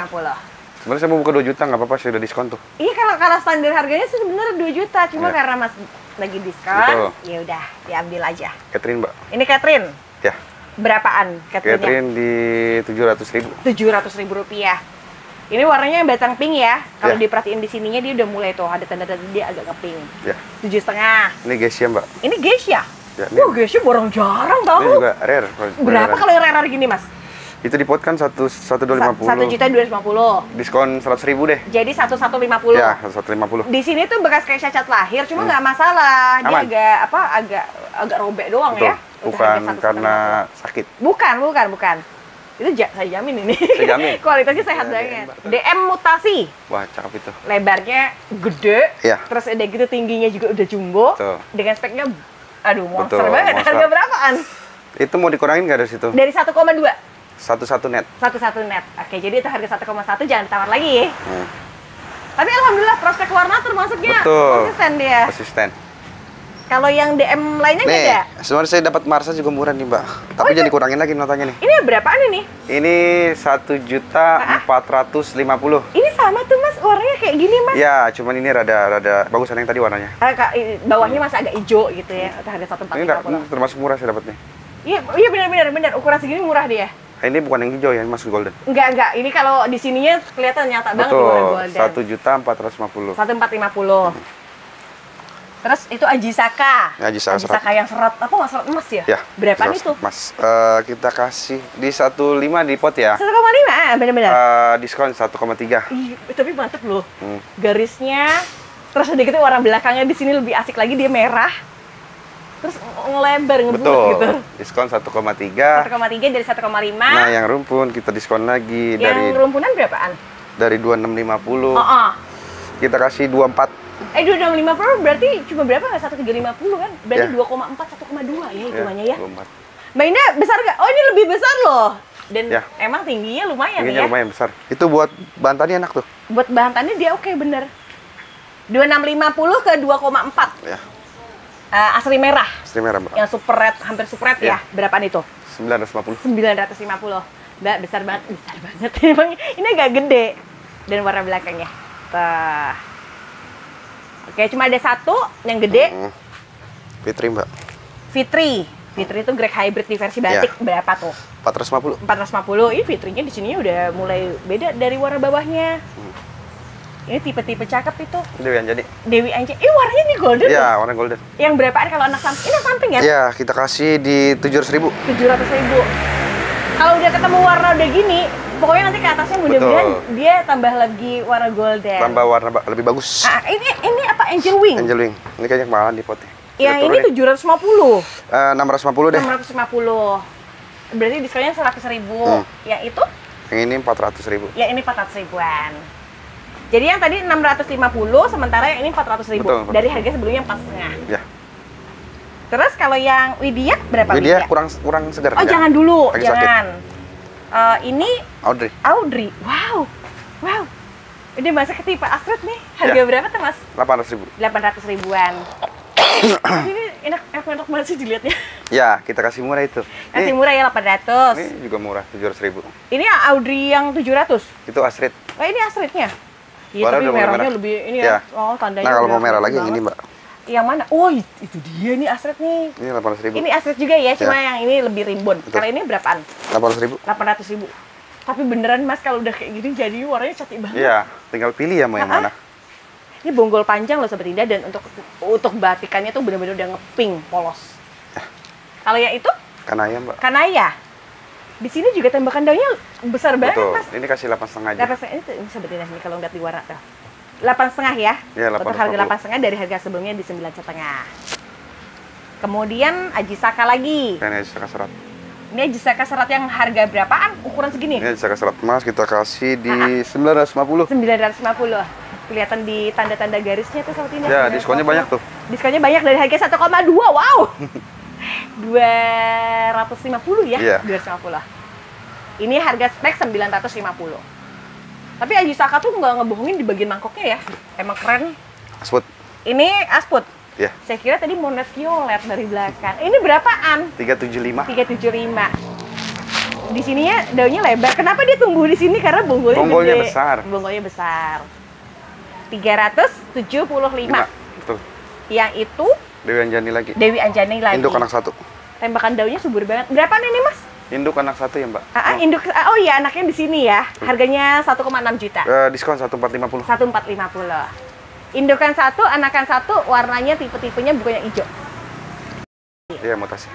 Sebenarnya saya mau buka 2 juta, nggak apa-apa, saya udah diskon tuh. Iya, kalau standar harganya sih sebenarnya 2 juta, cuma karena Mas lagi diskon, ya udah diambil aja. Catherine, Mbak. Ini Catherine. Ya. Berapaan Catherine-nya? Catherine di 700.000. 700.000 rupiah. Ini warnanya batang pink ya. Kalau diperhatiin di sininya dia udah mulai tuh ada tanda-tanda dia agak nge-pink. Ya. 7,5. Ini geisha, Mbak. Ini geisha. Ya, Wah, geisha borong jarang tau. Ini juga rare. Berapa kalau yang rare gini, Mas? Itu di pot kan 1.250. 1.250.000. Diskon 100.000 deh. Jadi 1.150. Ya, 150. Di sini tuh bekas kayak cacat lahir, cuma nggak masalah. Dia Aman. agak robek doang. Betul. Ya. Bukan karena sakit. Bukan. Itu saya jamin ini. Saya jamin. Kualitasnya sehat banget. DM mutasi. Wah, cakep itu. Lebarnya gede. Iya. Terus udah gitu tingginya juga udah jumbo. Betul. Dengan speknya, aduh monster Betul, banget. monster. Harga berapaan? Itu mau dikurangin nggak dari situ? Dari 1,2. 1 net. 1 net. Oke, jadi itu harga 1,1, jangan ditawar lagi ya. Tapi alhamdulillah prospek warna termasuknya Betul. konsisten dia. Konsisten. Kalau yang DM lainnya nggak ada? Nih, sebenarnya saya dapat Marsa juga murah nih, Mbak. Tapi jangan dikurangin lagi notanya nih. Ini berapaan ini? Ini 1.450.000. Ini sama tuh Mas, warnanya kayak gini Mas. Ya, cuman ini rada bagusan yang tadi warnanya. Bawahnya masih agak hijau gitu ya. Itu harga Ini 1.450. termasuk murah saya dapat nih. Iya benar. Ukuran segini murah dia. Nah, ini bukan yang hijau ya, ini masuk golden. Enggak. Ini kalau di sininya kelihatan nyata banget di warna golden. 1.450.000. 1.450. Terus itu Ajisaka. Ajisaka yang serat apa nggak serat emas ya? Ya. Berapaan itu? Mas, kita kasih di 1.5 di pot ya. 1,5, benar-benar. Diskon 1,3. Ih, tapi mantep loh. Garisnya, terus udah gitu warna belakangnya di sini lebih asik lagi, dia merah. Terus ngelebar, ngebut Betul. gitu. Diskon 1,3. 1,3 dari 1,5. Nah, yang rumpun kita diskon lagi Yang rumpunan berapaan? dari 2650. Oh. Kita kasih 24. 2650 berarti cuma berapa nggak? 1350 kan? Berarti Ya. 2,4, 1,2 ya hitungannya ya. 24. Mbak Indah besar nggak? Oh ini lebih besar loh. Dan Ya. emang tingginya lumayan Tingginya ya. lumayan besar. Itu buat bantannya enak tuh. Buat bahannya dia oke bener. 2650 ke 2,4. Ya. Asli merah. Asli merah, Mbak. Yang super red, hampir super red ya. Ya. Berapaan itu? 950. 950. Mbak, besar banget. Emang ini agak gede. Dan warna belakangnya. Oke, cuma ada satu yang gede. Fitri, Mbak. Fitri itu grek hybrid di versi batik. Berapa tuh? 450. 450. Ini Fitrinya di sini udah mulai beda dari warna bawahnya. Ini tipe-tipe cakep itu. Dewi Anjani. Warnanya nih golden. Iya, warna golden. Yang berapaan kalau anak samping? Ini samping ya? Iya, kita kasih di 700.000. 700.000. Kalau udah ketemu warna udah gini, pokoknya nanti ke atasnya mudah-mudahan dia tambah lagi warna golden. Tambah warna lebih bagus. Ini apa? Angel Wing? Angel Wing. Ini kayaknya kemahalan di potnya. Yang ini 750. 650 deh. 650. Berarti diskonnya 100.000. Yang itu? Yang ini 400.000. Yang ini 400.000-an. Jadi yang tadi 650, sementara yang ini 400.000. Betul. Dari harga sebelumnya 4,5. Ya. Terus kalau yang Widya berapa? Widya kurang segar. Oh, jangan dulu, lagi jangan. Ini Audrey. Wow. Udah masuk ke tipe Astrid nih. Harga berapa tuh, Mas? 800.000. 800.000-an. Ini enak banget sih dilihatnya. Ya, kita kasih murah itu. Kasih murah ya 800. Ini juga murah, 700.000. Ini Audrey yang 700. Itu Astrid. Oh, ini Astridnya. Iya, Warna tapi udah mulai merahnya merah. lebih ini Ya. ya. Oh, tandanya. Nah, kalau udah mau merah lagi banget. yang ini, Mbak. Yang mana? Oh, itu dia nih Astrid nih. Ini 800.000. Ini Astrid juga ya, cuma Ya. yang ini lebih rimbun. Betul. Kalau ini berapaan? 800.000. 800.000. Tapi beneran Mas kalau udah kayak gini jadi warnanya cantik banget. Iya, tinggal pilih ya mau yang mana. Ini bonggol panjang loh Sobat Indah, dan untuk batikannya tuh bener-bener udah ngepink polos. Kalau yang itu? Kanaya, Mbak. Kanaya. Di sini juga tembakan daunnya besar banget, Betul. Mas. Ini kasih 8,5 aja. 8,5 ini Sobat Indah nih kalau ngeliat di warna tuh. 8,5 ya? Iya, Untuk harga 8,5 dari harga sebelumnya di 9,5. Kemudian Ajisaka lagi. Ini Ajisaka serat. Ini Ajisaka serat yang harga berapaan? Ukuran segini? Ini Ajisaka serat Mas, kita kasih di 950. 950. Kelihatan di tanda-tanda garisnya tuh Sobat Indah. Ya, diskonnya banyak tuh. Diskonnya banyak dari harga 1,2. Wow. 250 ya? Iya. 250. Ini harga spek 950. Tapi Ajisaka tuh nggak ngebohongin di bagian mangkoknya ya. Emang keren. Asput. Ini asput. Ya. Saya kira tadi monet violet dari belakang. Ini berapaan? 375. 375. Di sininya daunnya lebar. Kenapa dia tumbuh di sini? Karena bonggolnya gede. besar. Bonggolnya besar. 375. Betul. Yang itu Dewi Anjani lagi. Dewi Anjani lagi. Induk anak 1. Tembakan daunnya subur banget. Berapaan ini, Mas? Induk anak 1 ya, Mbak. Induk. Oh iya, anaknya di sini ya. Harganya 1,6 juta. Diskon 1,450. 1,450. Indukan 1, anakan 1, warnanya tipe-tipenya bukan yang hijau. Iya, mutasi.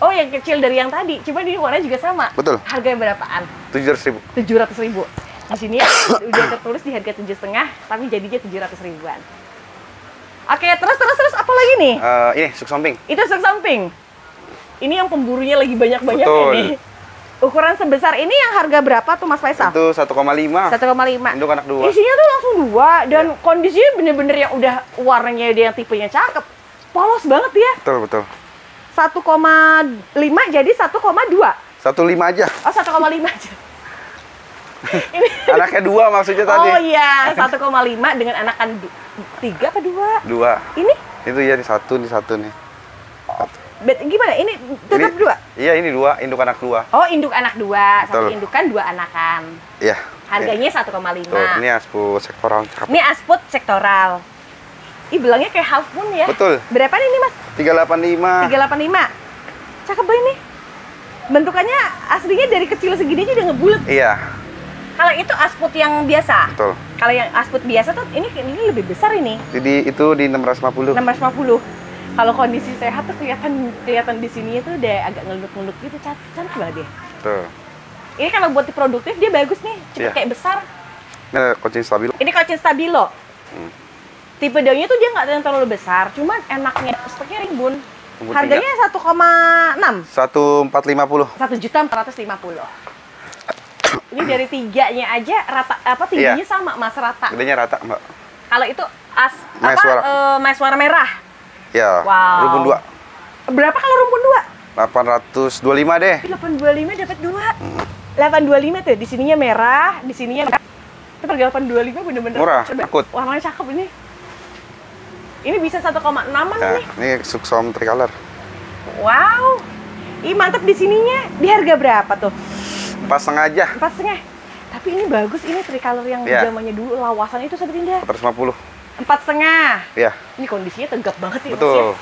Oh, yang kecil dari yang tadi. Cuma ini warnanya juga sama. Betul. Harganya berapaan? 700.000. 700.000. Di sini ya, udah tertulis di harga 7,5, tapi jadinya 700 ribuan. Oke, terus apa lagi nih? Ini suk samping. Itu suk samping. Ini yang pemburunya lagi banyak-banyak ini. Ukuran sebesar ini yang harga berapa tuh Mas Faisal? Itu 1,5. 1,5. Induk anak 2. Isinya tuh langsung 2 dan kondisinya bener-bener yang udah warnanya dia yang tipenya cakep. Polos banget ya. Betul, betul. 1,5 jadi 1,2. 1,5 aja. Oh, 1,5 aja. Ini Anaknya 2 maksudnya tadi. Oh iya, 1,5 dengan anakan 3 apa 2? 2. Ini? Itu ya di satu nih. Gimana? Ini tetap 2? Iya, ini 2, induk anak 2. Oh, induk anak 2, satu Betul. indukan 2 anakan. Iya. Harganya 1,5. Tuh, ini asput sektoral. Ini asput sektoral. Ih, bilangnya kayak half moon ya? Betul. Berapa nih Mas? 385. 385. Cakep banget nih. Bentukannya aslinya dari kecil segini aja udah ngebulet. Iya. Kalau itu asput yang biasa. Betul. Kalau yang asput biasa tuh ini lebih besar ini. Jadi itu di 650. 650. Kalau kondisi sehat tuh kelihatan di sini tuh udah agak ngelunduk-ngelunduk gitu, cantik banget dia. Tuh. Ini kalau buat produktif dia bagus nih, cepet Iya. kayak besar. Ini kucing stabil. Ini kucing stabilo. Tipe daunnya tuh dia nggak terlalu besar, cuman enaknya speknya rimbun. Harganya 1,6. 1,450. 1.450.000. Ini dari tiganya aja rata tingginya sama Mas rata. Gedenya rata, Mbak. Kalau itu Maeswara merah. Ya. Wow. Rumpun 2. Berapa kalau rumpun 825 deh. 2? 825 dapat 2. 825 tuh, di sininya merah, di sininya merah. Itu harga 825 bener-bener Murah, coba. takut. Warnanya cakep ini. Ini bisa 1,6an Ya, nih. ini suksom tricolor. Wow. Ih, mantep di sininya. Di harga berapa tuh? 4,5 aja. 4,5. Tapi ini bagus, ini tricolor yang Iya. zamannya dulu lawasan itu Sobat Indah. 450. 4,5. Iya. Ini kondisinya tegap banget ya, Mas ya. Betul.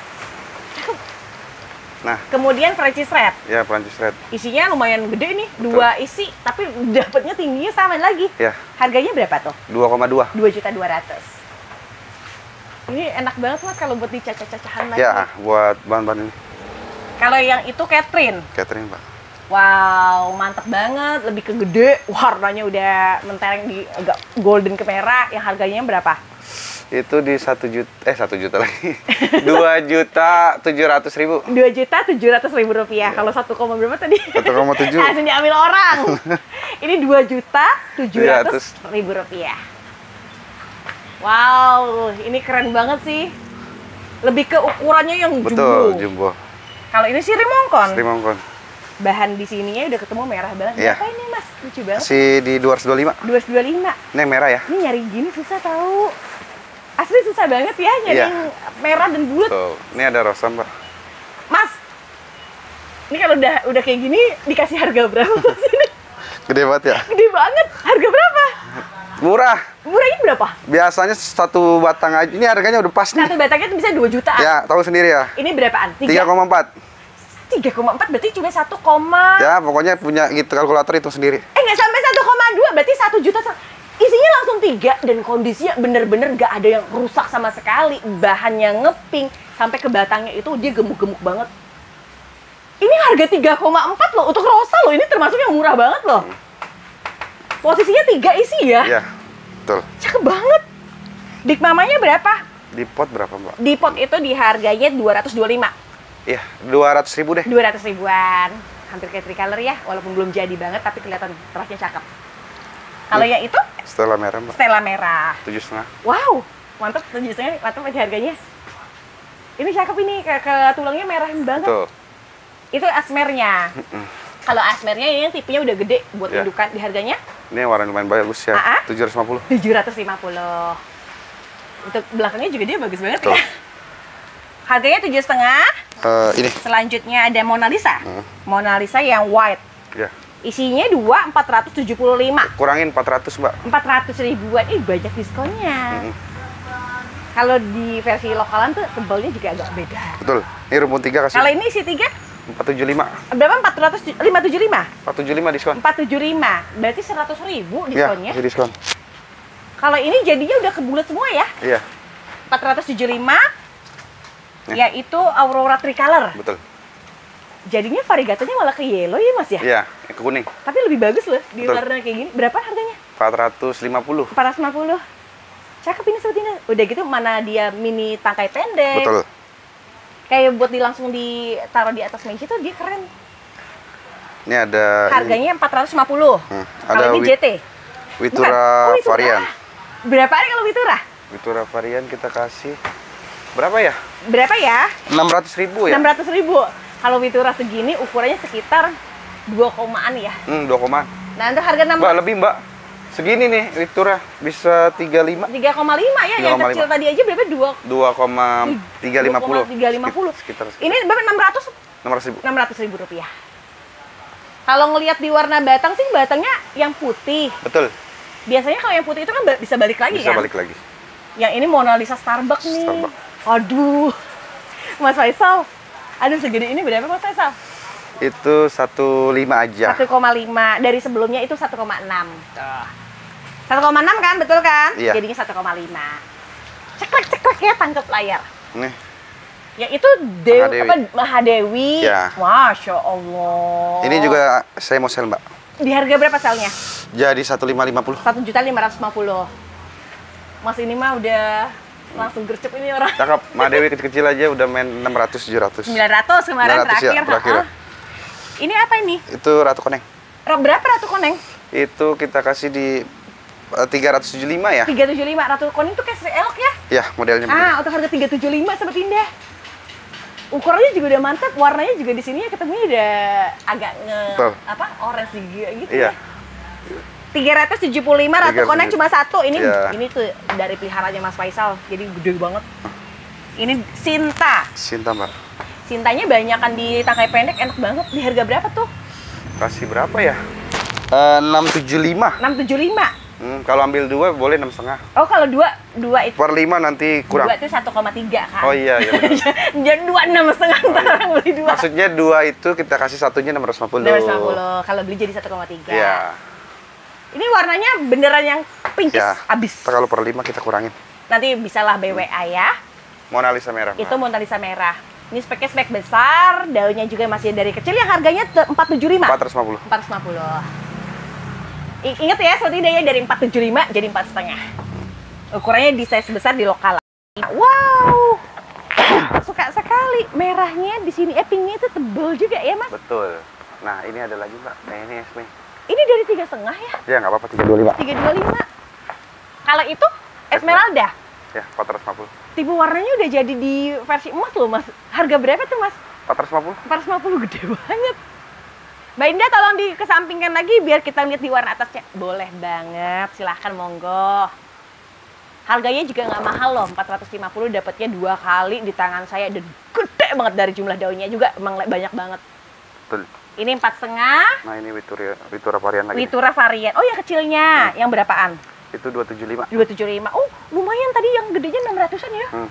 Nah, Kemudian Francis Red. ya Prancis Red. Isinya lumayan gede nih, 2 isi, tapi dapatnya tingginya sama lagi. Ya, Harganya berapa tuh? 2,2. 2.200.000. Ini enak banget Mas kalau buat dicacah-cacahan lagi. Ya, buat bahan-bahan ini. Kalau yang itu Catherine. Catering, Pak. Wow, mantep banget, lebih ke gede, warnanya udah mentereng di agak golden ke merah. Yang harganya berapa? Itu di 1 juta lagi. 2.700.000. 2.700.000 rupiah. Kalau 1, berapa tadi? 1,7. Langsung diambil orang. Ini 2.700.000 rupiah. Wow, ini keren banget sih. Lebih ke ukurannya yang Betul, jumbo. jumbo. Kalau ini sih rimongkon. Rimongkon. Bahan di sininya udah ketemu merah banget. Iya. Berapa ini Mas? Lucu banget. Masih di 225. 225. Ini yang merah ya? Ini nyari gini susah tahu. Asli susah banget ya nyari Iya. yang merah dan bulat. Tuh, ini ada rosa, Mbak. Mas, ini kalau udah kayak gini dikasih harga berapa Mas ini? Gede banget ya? Gede banget. Harga berapa? Murah. Murahnya berapa? Biasanya 1 batang aja. Ini harganya udah pas nih. Satu batangnya tuh bisa 2 juta. Ya, tahu sendiri ya. Ini berapaan? 3,4. 3,4 berarti cuma 1, Ya, pokoknya punya gitu kalkulator itu sendiri. nggak sampai 1,2 berarti 1 juta. Isinya langsung 3 dan kondisinya bener-bener nggak ada yang rusak sama sekali. Bahannya ngeping sampai ke batangnya itu dia gemuk-gemuk banget. Ini harga 3,4 loh untuk rosa loh. Ini termasuk yang murah banget loh. Posisinya 3 isi ya. Iya, betul. Cakep banget. Big mamanya berapa? Di pot berapa, Mbak? Di pot itu di harganya 225. Iya, 200.000 deh. 200 ribuan. Hampir kayak tricolor ya, walaupun belum jadi banget tapi kelihatan terasnya cakep. Kalau yang itu Stella merah, Mbak. Stella merah. 7,5. Wow, mantap 7,5, mantap aja harganya. Ini cakep ini, ke tulangnya merah banget. Tuh. Itu asmernya. Kalau asmernya ini tipenya udah gede buat Ya. indukan. Di harganya Ini warna lumayan bagus ya. 750. 750. Untuk belakangnya juga dia bagus banget Tuh. ya. Harganya 7,5. Ini. Selanjutnya ada Mona Lisa. Mona Lisa yang white. Ya. Isinya 475. Kurangin 400, Mbak. 400 ribuan. Ih, banyak diskonnya. Kalau di versi lokalan tuh tebelnya juga agak beda. Betul. Ini rumpun 3 kasih. Kalau ini isi 3 475. berapa? 575. 475 diskon. 475. Berarti 100 ribu Iya, diskonnya. masih diskon. Kalau ini jadinya udah kebulet semua ya. Iya, 475. Yaitu Aurora Tricolor. betul. Jadinya variegatonya malah ke yellow ya Mas ya? Iya, ke kuning. Tapi lebih bagus loh di Betul. warna kayak gini. Berapa harganya? 450. 450. Cakep ini sebetulnya. Udah gitu mana dia mini tangkai pendek. Betul. Kayak buat langsung ditaruh di atas meja tuh dia keren. Ini ada Harganya 450. Kalau ada ini JT. Witura Bukan. Oh, varian. Berapa kalau Witura? Witura varian kita kasih berapa ya? Berapa ya? 600.000 ya? 600.000. Kalau Witura segini ukurannya sekitar 2 komaan ya. 2 koma. Nah, untuk harga 600. Mbak, lebih Mbak. Segini nih Witura bisa 35. 3,5 ya. Yang 3,5. kecil tadi aja berapa? 2,350. 2,350. Sekitar. Ini berapa? 600.000. 600.000 rupiah. Kalau ngelihat di warna batang sih, batangnya yang putih. Betul. Biasanya kalau yang putih itu kan bisa balik lagi Bisa kan? balik lagi. Yang ini Mona Lisa Starbucks nih. Starbucks. Aduh. Mas Faisal. Aduh, segede ini berapa Mas Faisal? Itu 1,5 aja. 1,5. Dari sebelumnya itu 1,6. Tuh. 1,6 kan? Betul kan? Iya. Jadinya 1,5. Ceklek-ceklek ya tangkap layar. Nih, Ya itu Mahadewi. Ya. Masya Allah. ini juga saya mau sel Mbak. Di harga berapa selnya? Jadi 1.550. 1.550.000. Mas ini mah udah langsung gercep ini orang. Cakep. Madewi kecil-kecil aja udah main 600 700. 900 kemarin 900 terakhir. ya, terakhir. Ha-ha. Ini apa ini? Itu Ratu Koneng. Berapa Ratu Koneng? Itu kita kasih di 375 ya? 375. Ratu Koneng itu kayak Sri Elk ya? Ya, modelnya begini. Untuk harga 375 sama pindah. Ukurannya juga udah mantap, warnanya juga di sini ya ketemunya udah agak Betul. orange gitu Iya. ya. 375 Ratu Koneng cuma satu. Ini Iya. ini tuh dari peliharaannya Mas Faisal. Jadi gede banget. Ini Sinta. Sinta Mbak. Sintanya banyakan di tangkai pendek, enak banget. Di harga berapa tuh? Kasih berapa ya? 675. 675. Kalau ambil 2 boleh 6,5. Oh, kalau dua itu Per 5 nanti kurang. 2 itu 1,3 kan? Oh iya, iya benar. Jadi 2 6,5 Oh, iya. orang beli 2. Maksudnya 2 itu kita kasih satunya 650. 650. Kalau beli jadi 1,3. Iya. Ini warnanya beneran yang pink Ya. abis. Kalau per 5 kita kurangin. Nanti bisalah BWA ya. Mona Lisa merah. Itu Mona Lisa merah. Ini speknya spek besar, daunnya juga masih dari kecil yang harganya 475. 450. 450. Ingat ya, seperti daya dari 475 jadi 4,5. Ukurannya di size besar di lokal. Wow. Suka sekali merahnya di sini. Pinknya itu tebel juga ya, Mas? Betul. Nah, ini ada lagi, Mbak. Nah, ini Esme. Ini dari 3,5 ya? Ya, nggak apa-apa 325. 325. Kalau itu Esmeralda. Ya, 450. Tipe warnanya udah jadi di versi emas loh, Mas. Harga berapa tuh, Mas? 450. 450, gede banget. Mbak Indah tolong dikesampingkan lagi biar kita lihat di warna atasnya. Boleh banget, silahkan monggo. Harganya juga nggak mahal loh, 450 dapatnya 2 kali di tangan saya dan gede banget dari jumlah daunnya juga, emang banyak banget. Betul. Ini 4,5. Nah, ini Witura varian lagi. Witura varian. Oh, yang kecilnya, yang berapaan? Itu 275. 275. Oh, lumayan tadi yang gedenya 600-an ya.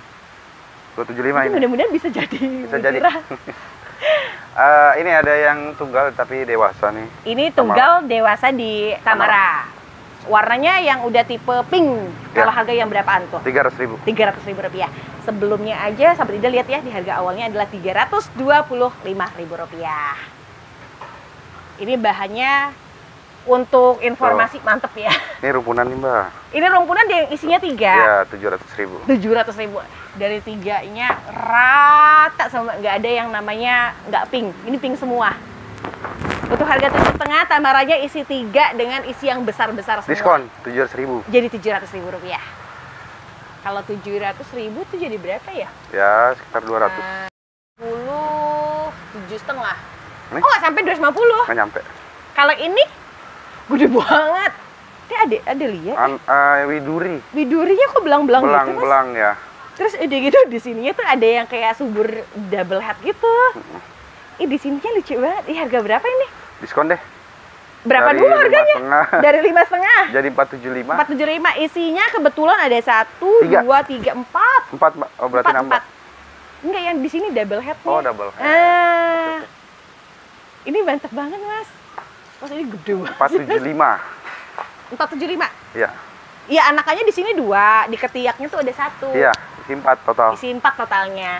275 ini. Mudah-mudahan bisa jadi. Bisa jadi. Ini ada yang tunggal tapi dewasa nih. Ini tunggal dewasa di Tamara. Warnanya yang udah tipe pink. Ya. Kalau harga yang berapaan tuh? 300.000. 300.000 rupiah. Sebelumnya aja, sahabat Ida lihat ya, di harga awalnya adalah 325.000 rupiah. Ini bahannya untuk informasi mantep ya. Ini rumpunan nih, Mbak. Ini rumpunan yang isinya 3. Ya, 700.000. 700.000. Dari 3-nya rata sama, nggak ada yang namanya nggak pink. Ini pink semua. Untuk harga 7,5, tamaranya isi 3 dengan isi yang besar-besar semua. Diskon 700.000. Jadi 700.000 rupiah. Kalau 700.000 itu jadi berapa ya? Ya, sekitar 200. 7,5. Nih? Oh, nggak sampai 250. Nggak nyampe. Kalau ini gede banget. Ini ada lihat. Widuri. Widurinya kok belang-belang gitu, Mas? Belang-belang ya. Terus udah gitu di sininya tuh ada yang kayak subur double head gitu. Di sininya lucu banget. Harga berapa ini? Diskon deh. Berapa Dari dulu harganya? 5,5. Dari 5,5. Jadi 475. 475. Isinya kebetulan ada 1, 3. 2, 3, 4. 4, Mbak. Oh, berarti 4, nambah. 4. Enggak, yang di sini double head nih. Oh, double head. Ini mantep banget, Mas. Mas, ini gede banget. 475. 475. Iya. Iya, anakannya di sini 2, di ketiaknya tuh ada 1. Iya, isi 4 total. Isi 4 totalnya.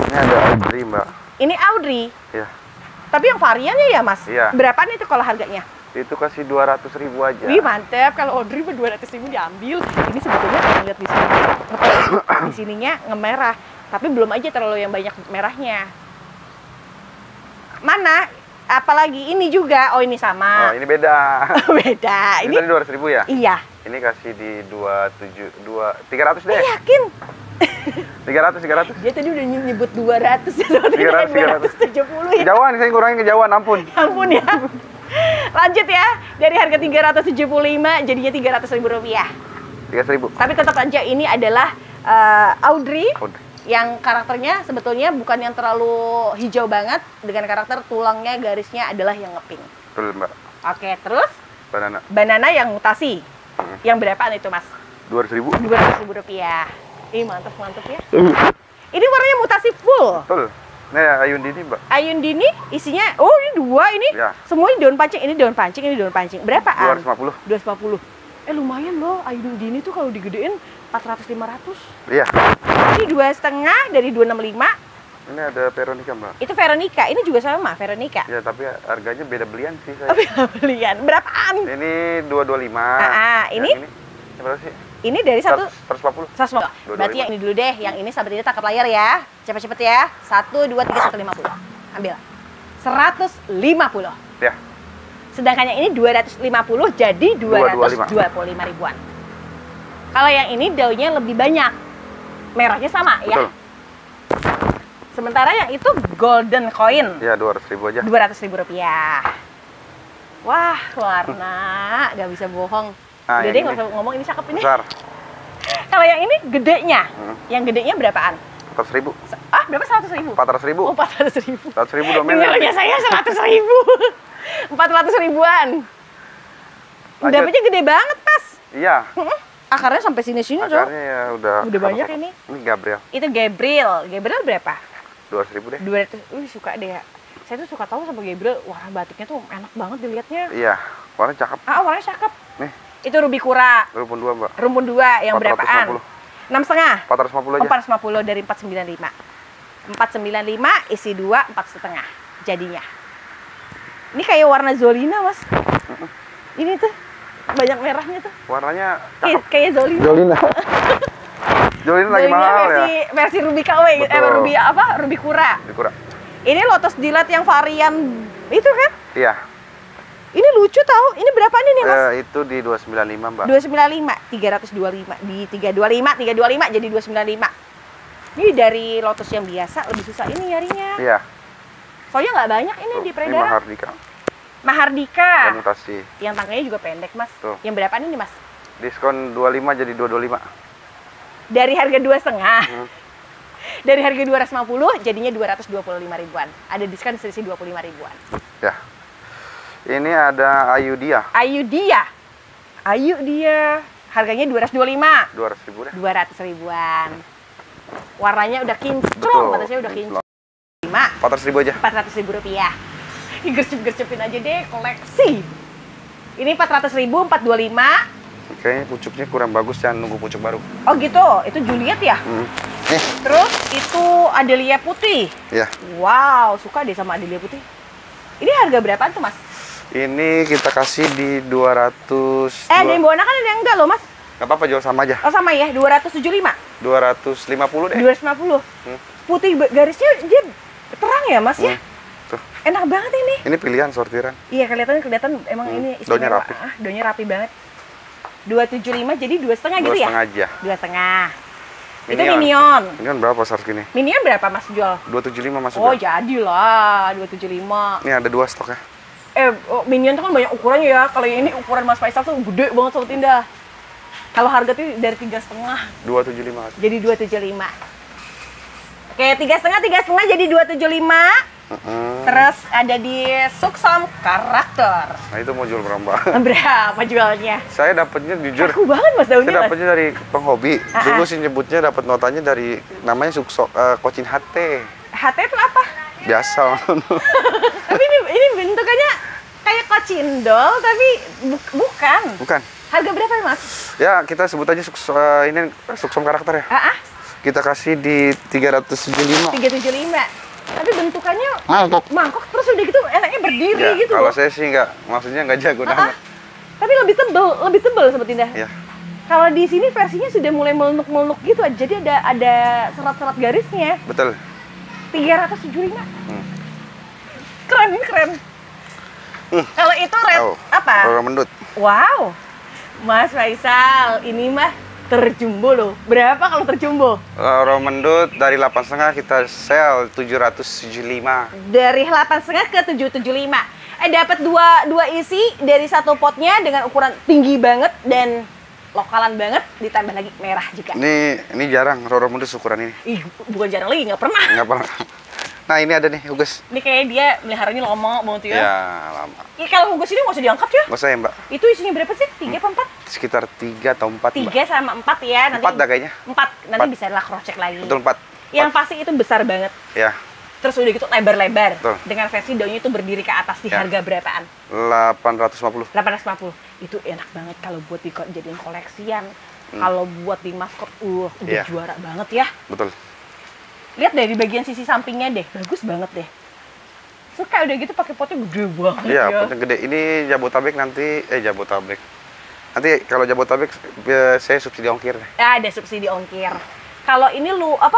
Ini ada Audrey, Mbak. Ini Audrey. Iya. Tapi yang variannya ya Mas? Iya. Berapaan itu kalau harganya? Itu kasih 200.000 aja. Wih mantep, kalau Audrey 200.000 diambil. Ini sebetulnya kalau lihat di sini, di sininya ngemerah, tapi belum aja terlalu yang banyak merahnya. Mana? Apalagi ini juga, oh ini sama. Oh ini beda. Beda. Ini tadi 200.000 ya? Iya. Ini kasih di 300 deh. Yakin? 300. Dia tadi udah nyebut 200 ya, 270 ya. Kejauhan, saya ngurangin kejauhan, ampun. Ampun ya. Lanjut ya, dari harga 375 jadinya 300.000 rupiah. 300.000. Tapi tetap aja ini adalah Audrey yang karakternya sebetulnya bukan yang terlalu hijau banget, dengan karakter tulangnya, garisnya adalah yang ngepink. Betul, Mbak. Oke, terus Banana. Banana yang mutasi. Yang berapaan itu, Mas? 200.000. 200.000 rupiah. Ih, mantap ya. Ini warnanya mutasi full. Betul. Nah, Ayundini, Mbak. Ayundini isinya, oh ini dua ini. Ya. Semua ini daun pancing, ini daun pancing, ini daun pancing. Berapaan? 250. 250. Lumayan loh, Ayundini tuh kalau digedein 400-500. Iya. Ini 2,5 dari 265. Ini ada Veronica, Mbak. Itu Veronica, ini juga sama Veronica. Ya, tapi harganya beda belian sih saya. Belian, berapaan? Ini 225. Ini? Ini berapa sih? Ini dari 140. 150. Berarti yang ini dulu deh, yang ini sahabat ini tangkap layar ya. Cepet-cepet ya. 1, 2, 3, 150. Ambil. 150. Ya. Sedangkan yang ini 250 jadi 225 ribuan. Kalau yang ini daunnya lebih banyak. Merahnya sama. Betul. Ya. Sementara yang itu golden coin. Ya, 200.000 aja. 200.000 rupiah. Wah, warna. Gak bisa bohong. Nah, Udah deh, nggak usah ngomong, ini cakep ini. Besar. Kalau yang ini gedenya. Yang gedenya berapaan? 400.000. Berapa? 100.000? 400.000. Oh, 400.000. 100.000 domain. Nilainya saya 100.000. 400 ribuan. Dapetnya gede banget, Mas. Iya. Akarnya sampai sini-sini tuh. Akarnya ya udah banyak ini. Ini Gabriel. Itu Gabriel. Gabriel berapa? 200.000 deh. 200. Suka deh ya. Saya tuh suka tahu sama Gabriel, warna batiknya tuh enak banget dilihatnya. Iya, warna cakep. Warnanya cakep. Nih. Itu Ruby Kura. Rumpun 2, Mbak. Rumpun 2 yang berapaan? 6,5. 6,5. 450 aja. 450 dari 495. 495 isi 2 4,5 jadinya. Ini kayak warna Zolina, Mas. Ini tuh banyak merahnya tuh. Warnanya kayak Zolina. Zolina lagi mahal versi, ya. Versi Ruby KW, Ruby apa? Ruby Kura. Ruby Kura. Ini Lotus Delight yang varian itu kan? Iya. Ini lucu tahu. Ini berapa nih, Mas? Itu di 295, Mbak. 295, 325 di 325 jadi 295. Ini dari Lotus yang biasa lebih susah ini nyarinya. Iya. Soalnya nggak banyak ini di peredaran. Ini Mahardika. Mahardika. Mutasi. Yang tangkanya juga pendek, Mas. Tuh. Yang berapa nih, Mas? Diskon 25 jadi 225. Dari harga 2,5. Dari harga 250 jadinya 225 ribuan. Ada diskon selisih 25 ribuan. Ya. Ini ada Ayudia. Ayudia. Harganya 225. 200.000 deh. 200 ribuan. Warnanya udah kinclong, kata saya udah kinclong. 400.000 aja. 400.000 rupiah. Gercep-gercepin aja deh, koleksi. Ini 400.000, 425. Kayaknya pucuknya kurang bagus, jangan nunggu pucuk baru. Oh gitu, itu Juliet ya? Nih. Terus itu Adelia Putih. Ya. Wow, suka deh sama Adelia Putih. Ini harga berapaan tuh, Mas? Ini kita kasih di 200. Ada yang Bona kan ada yang enggak loh, Mas? Gak apa-apa, jual sama aja. Oh sama ya, 275. 250 deh. 250. Putih garisnya dia terang ya, Mas ya? Tuh. Enak banget ini. Ini pilihan sortiran. Iya, kelihatan emang ini daunnya rapi. Daunnya rapi banget. 275 jadi 2,5 gitu ya? 2,5 aja. 2,5. Itu Minion. Minion berapa seharga gini? Minion berapa, Mas jual? 275 masuk. Oh, jadilah 275. Ini ada 2 stoknya. Minion tuh kan banyak ukurannya ya. Kalau yang ini ukuran Mas Faisal tuh gede banget Sobat Indah. Kalau harga tuh dari 3,5. 275. Jadi 275. Oke, 3,5 jadi 275. Terus ada di Suksom Karakter. Nah, itu mau jual berapa? Berapa jualnya? Saya dapatnya jujur. Laku banget, Mas, daunnya. Saya dapatnya dari penghobi. Dulu sih nyebutnya dapat notanya dari namanya Kocin HT. HT itu apa? Biasa. Tapi ini bentukannya kayak kocindol tapi bukan. Bukan. Harga berapa ya, Mas? Ya, kita sebut aja Suksom Karakter ya. Kita kasih di 375. 375. Tapi bentukannya mangkok terus udah gitu enaknya berdiri ya, gitu. Kalau saya sih maksudnya nggak jago nama. Tapi lebih tebel Sobat Indah. Ya. Kalau di sini versinya sudah mulai melunuk-melunuk gitu, jadi ada serat-serat garisnya. Betul. 375. Keren, ini keren. Kalau itu red apa? Roro Mendut. Wow, Mas Faisal, ini mah terjumbo loh. Berapa kalau terjumbo? Roro Mendut dari 8,5 kita sell 775. Dari 8,5 ke 775. Dapat dua isi dari satu potnya dengan ukuran tinggi banget dan lokalan banget, ditambah lagi merah juga. Ini jarang Roro Mendut ukuran ini. Ih, bukan jarang lagi, nggak pernah. Nggak pernah. Nah ini ada nih Hugus. Ini kayak dia meliharanya lama banget ya. Ya lama. Kalau Hugus ini nggak usah diangkat ya? Nggak usah ya Mbak. Itu isinya berapa sih? 3 apa 4? Sekitar 3 atau 4 3 sama 4 ya. Nanti 4 dah kayaknya. 4, nanti bisa lah cross check lagi. Betul 4. Yang pasti itu besar banget. Ya. Terus udah gitu lebar-lebar. Betul. Dengan versi daunnya itu berdiri ke atas di harga berapaan? 850. 850. Itu enak banget kalau buat dijadiin koleksian. Kalau buat di maskot, udah juara banget ya. Betul. Lihat deh di bagian sisi sampingnya deh, bagus banget deh. Suka udah gitu pakai potnya gede banget ya. Iya, potnya gede. Ini Jabotabek nanti, Jabotabek. Nanti kalau Jabotabek saya subsidi ongkir. Ada subsidi ongkir. Kalau ini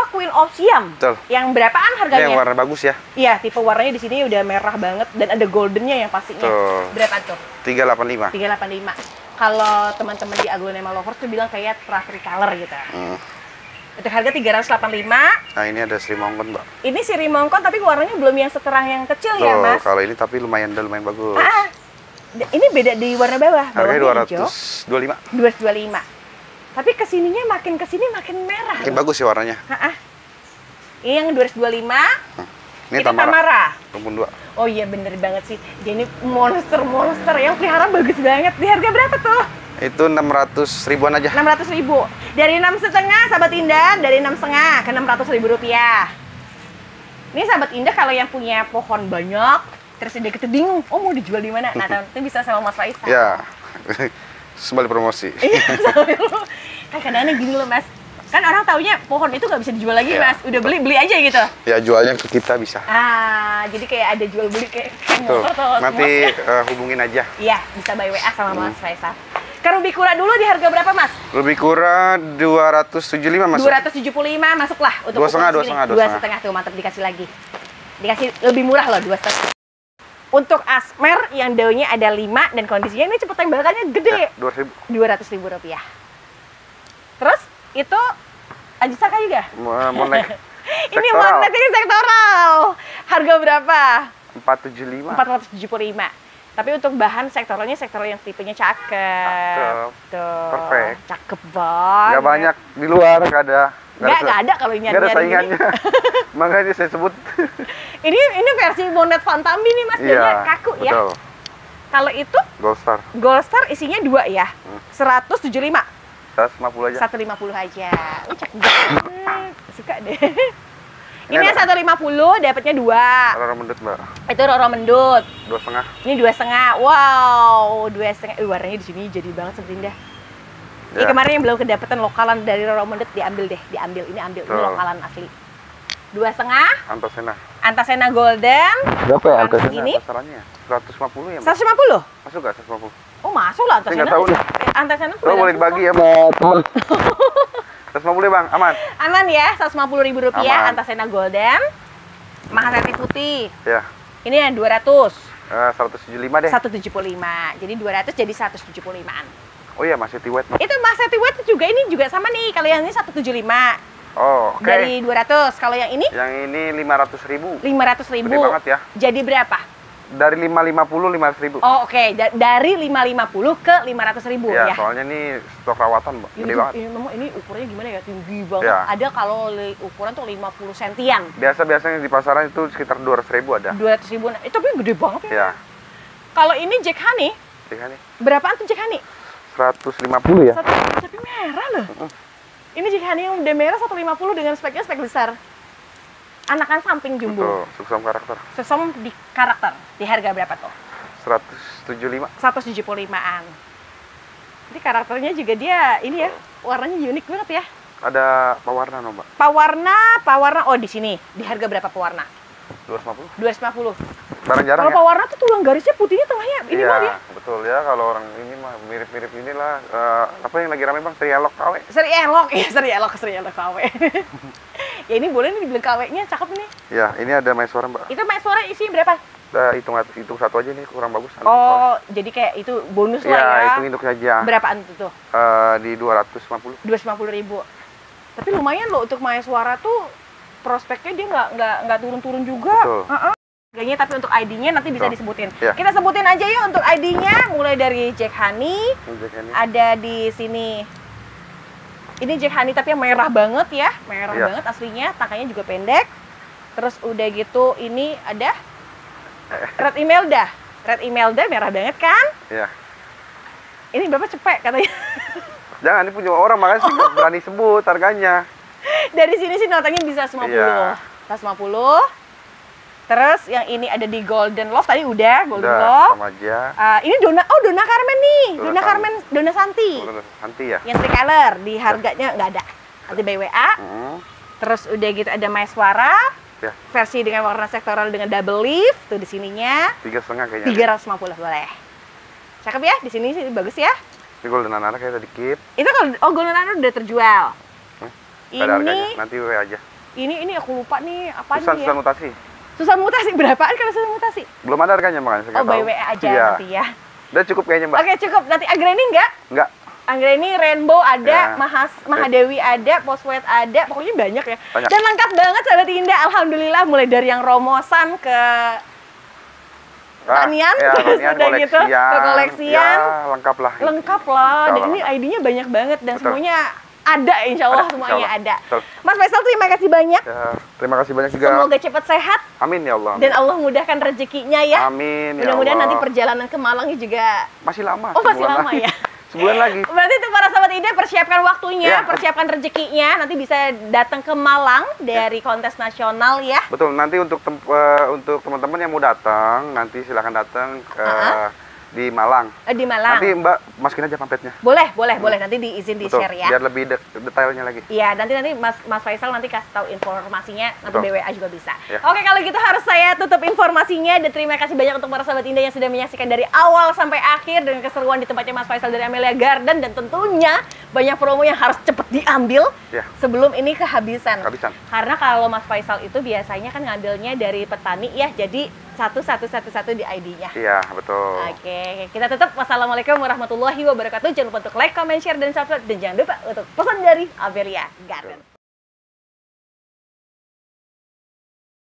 Queen of Siam. Betul. Yang berapaan harganya? Yang warna bagus ya. Iya, tipe warnanya di sini udah merah banget dan ada goldennya yang pastinya. Tuh. Berapa tuh? 385. 385. Kalau teman-teman di Aglonema Lovers tuh bilang kayak Tricolor gitu. Itu harga 385. Nah, ini ada Sri Mongkon, Mbak. Ini Sri Mongkon tapi warnanya belum yang seterang yang kecil ya, Mas? Kalau ini tapi lumayan bagus. Ini beda di warna bawah. Harganya 225. 225. Tapi kesininya makin kesini makin merah. Makin bagus ya warnanya. Ini yang 225. Ini itu Tamara. Rumpun 2. Oh iya bener banget sih. Dia ini monster yang pelihara bagus banget. Di harga berapa tuh? Itu 600 ribuan aja. 600 ribu. Dari 6,5 Sahabat Indah, dari 6,5 ke 600 ribu rupiah. Ini Sahabat Indah kalau yang punya pohon banyak, terus dia gitu bingung, mau dijual di mana? Nah, nanti bisa sama Mas Faisal. Ya. Sembali promosi. Iya, kan kadang-kadang gini loh Mas. Kan orang taunya pohon itu nggak bisa dijual lagi Mas. Udah beli aja gitu. Ya jualnya ke kita bisa. Jadi kayak ada jual beli kayak motor tuh. Nanti hubungin aja. Iya, bisa by WA sama Mas Faisal. Ke Rubicura dulu di harga berapa Mas? Rubicura 275 masuk. 275 masuklah untuk 2,5 tuh mantap dikasih lagi. Dikasih lebih murah loh 2,5. Untuk asmer yang daunnya ada 5 dan kondisinya ini cepet tembakannya gede. 200 ribu rupiah. Terus itu Ajisaka juga? Mau naik ini mau naik sektoral. Harga berapa? 475. Tapi untuk bahan sektoralnya sektoral yang tipenya cakep. Tuh. Perfect. Cakep banget. Gak banyak di luar, gak ada. Gak ada kalau nyari-nyari. Gak ada saingannya. Makanya saya sebut. ini versi bonnet Fantambi nih Mas, daunnya kaku ya. Betul. Kalau itu Gold Star isinya 2 ya. 175. 150 aja. 150 aja. Cakep banget. Suka deh. Ini yang 150 dapatnya 2. Roro Mendut, Mbak. Itu Roro Mendut. 2,5. Ini 2,5. Wow, 2,5. Warnanya di sini jadi banget seperti indah. Ini kemarin yang belum kedapatan lokalan dari Roro Mendut diambil deh, diambil. Ini ambil, ini lokalan asli. 2,5. Antasena Golden. Berapa ya Antasena? Ini? Pasarannya 150 ya, Mbak? 150? Masuk nggak 150? Oh, masuk lah Antasena. Nggak tahu nih. Antasena tuh boleh dibagi ya, sama teman. 150 ya, Bang? Aman? Aman ya, 150 ribu rupiah. Antasena Golden. Mahaseti putih. Ya. Ini yang 200. 175 deh. 175. Jadi 200 jadi 175-an. Oh iya, Mahaseti White. Itu Mahaseti White juga ini juga sama nih. Kalau yang ini 175. Oh, oke. Dari 200. Kalau yang ini? Yang ini 500 ribu. 500 ribu. Gede banget ya. Jadi berapa? Dari 550, 500 ribu. Oh, oke. Dari 550 ke 500 ribu ya? Soalnya ini stok rawatan, Mbak. Gede banget. Ini ukurannya gimana ya? Tinggi banget. Ya. Ada kalau ukuran tuh 50 sentian. Biasanya di pasaran itu sekitar 200 ribu ada. 200 ribu. Itu tapi gede banget ya. Ya. Kalau ini Jack Honey? Jack Honey. Berapaan tuh Jack Honey? 150 ya. Tapi merah loh. Ini Jack Honey yang udah merah 150 dengan speknya spek besar. Anakan samping jumbo. Betul, suksom karakter. Suksom di karakter. Di harga berapa tuh? 175. 175-an. Jadi karakternya juga dia ini ya, warnanya unik banget ya. Ada pewarna, Mbak. Pewarna. Oh, di sini. Di harga berapa pewarna? 250. 250. Barang jarang Kalau ya. pewarna tuh tulang garisnya putihnya tengahnya ini Iya, banget ya. betul ya. Kalau orang ini mah mirip-mirip inilah. Apa yang lagi rame bang? Seri Elok KW. Seri Elok, ya Seri Elok KW. Ya ini boleh nih dibilang KW-nya, cakep nih. Ya, ini ada maesora mbak. Itu maesora isinya berapa? Hitung satu aja nih, kurang bagus. Oh, jadi kayak itu bonus lah ya. Iya, hitung induk saja. Berapaan itu tuh? Di 250. 250.000. Tapi lumayan loh untuk maesora tuh prospeknya dia nggak turun-turun juga. Betul. Harganya, tapi untuk ID-nya nanti bisa disebutin. Ya. Kita sebutin aja ya untuk ID-nya, mulai dari Jack Honey. Ada di sini. Ini Jack Honey tapi yang merah banget ya, merah banget aslinya, tangkanya juga pendek. Terus udah gitu ini ada Red Imelda. Red Imelda merah banget kan? Iya. Ini berapa cepet katanya? Jangan, ini punya orang makanya sih nggak berani sebut harganya. Dari sini sih notanya bisa 150. Iya. 150. Terus yang ini ada di Golden Love, tadi udah Golden Love. Sama aja. Ini Donna Carmen nih. Donna Santi. Santi ya. Yang tricolor, di harganya nggak ada. Nanti by WA. Terus udah gitu ada maeswara. Ya. Versi dengan warna sektoral dengan double leaf tuh di sininya. 3,5 kayaknya. 350 boleh. Cakep ya, di sini sih bagus ya. Ini Golden Anana kayak tadi Kip. Itu kalau Golden Anana udah terjual. Ada harganya, nanti WA aja. Ini aku lupa nih apa nih ya. Susah mutasi. Susah mutasi berapaan kalau susah mutasi? Belum ada harganya makanya. Oh, by WA aja nanti ya. Udah cukup kayaknya mbak. Oke cukup. Nanti Anggreni enggak? Enggak. Anggreni Rainbow ada, Ya. Mahadewi ada, Postwet ada, pokoknya banyak ya. Banyak. Dan lengkap banget sahabat Indah, alhamdulillah, mulai dari yang romosan ke tanian, terus udah gitu ke koleksian. Ya, lengkap lah. Lengkap lah. Dan ini ID-nya banyak banget dan semuanya ada, insya Allah semuanya ada. Mas Faisal, terima kasih banyak. Ya, terima kasih banyak juga. Semoga cepat sehat. Amin ya Allah. Amin. Dan Allah mudahkan rezekinya ya. Amin ya Allah. Mudah-mudahan nanti perjalanan ke Malangnya juga masih lama. Oh, masih lama ya. Sebulan lagi. Berarti untuk para sahabat Ida, persiapkan waktunya, persiapkan rezekinya. Nanti bisa datang ke Malang dari kontes nasional ya. Betul. Nanti untuk teman-teman yang mau datang, nanti silakan datang ke di Malang. Di Malang. Nanti Mbak masukin aja pamfletnya. Boleh. Nanti diizin di-share ya. Biar lebih detailnya lagi. Iya, nanti Mas Faisal nanti kasih tahu informasinya, nanti BWA juga bisa. Ya. Oke, kalau gitu harus saya tutup informasinya, dan terima kasih banyak untuk para sahabat Indah yang sudah menyaksikan dari awal sampai akhir dengan keseruan di tempatnya Mas Faisal dari Amelia Garden, dan tentunya banyak promo yang harus cepat diambil sebelum ini kehabisan. Karena kalau Mas Faisal itu biasanya kan ngambilnya dari petani ya, jadi satu di ID-nya. Iya, betul. Oke, kita tutup. Wassalamualaikum warahmatullahi wabarakatuh. Jangan lupa untuk like, comment, share, dan subscribe. Dan jangan lupa untuk pesan dari Amelia Garden.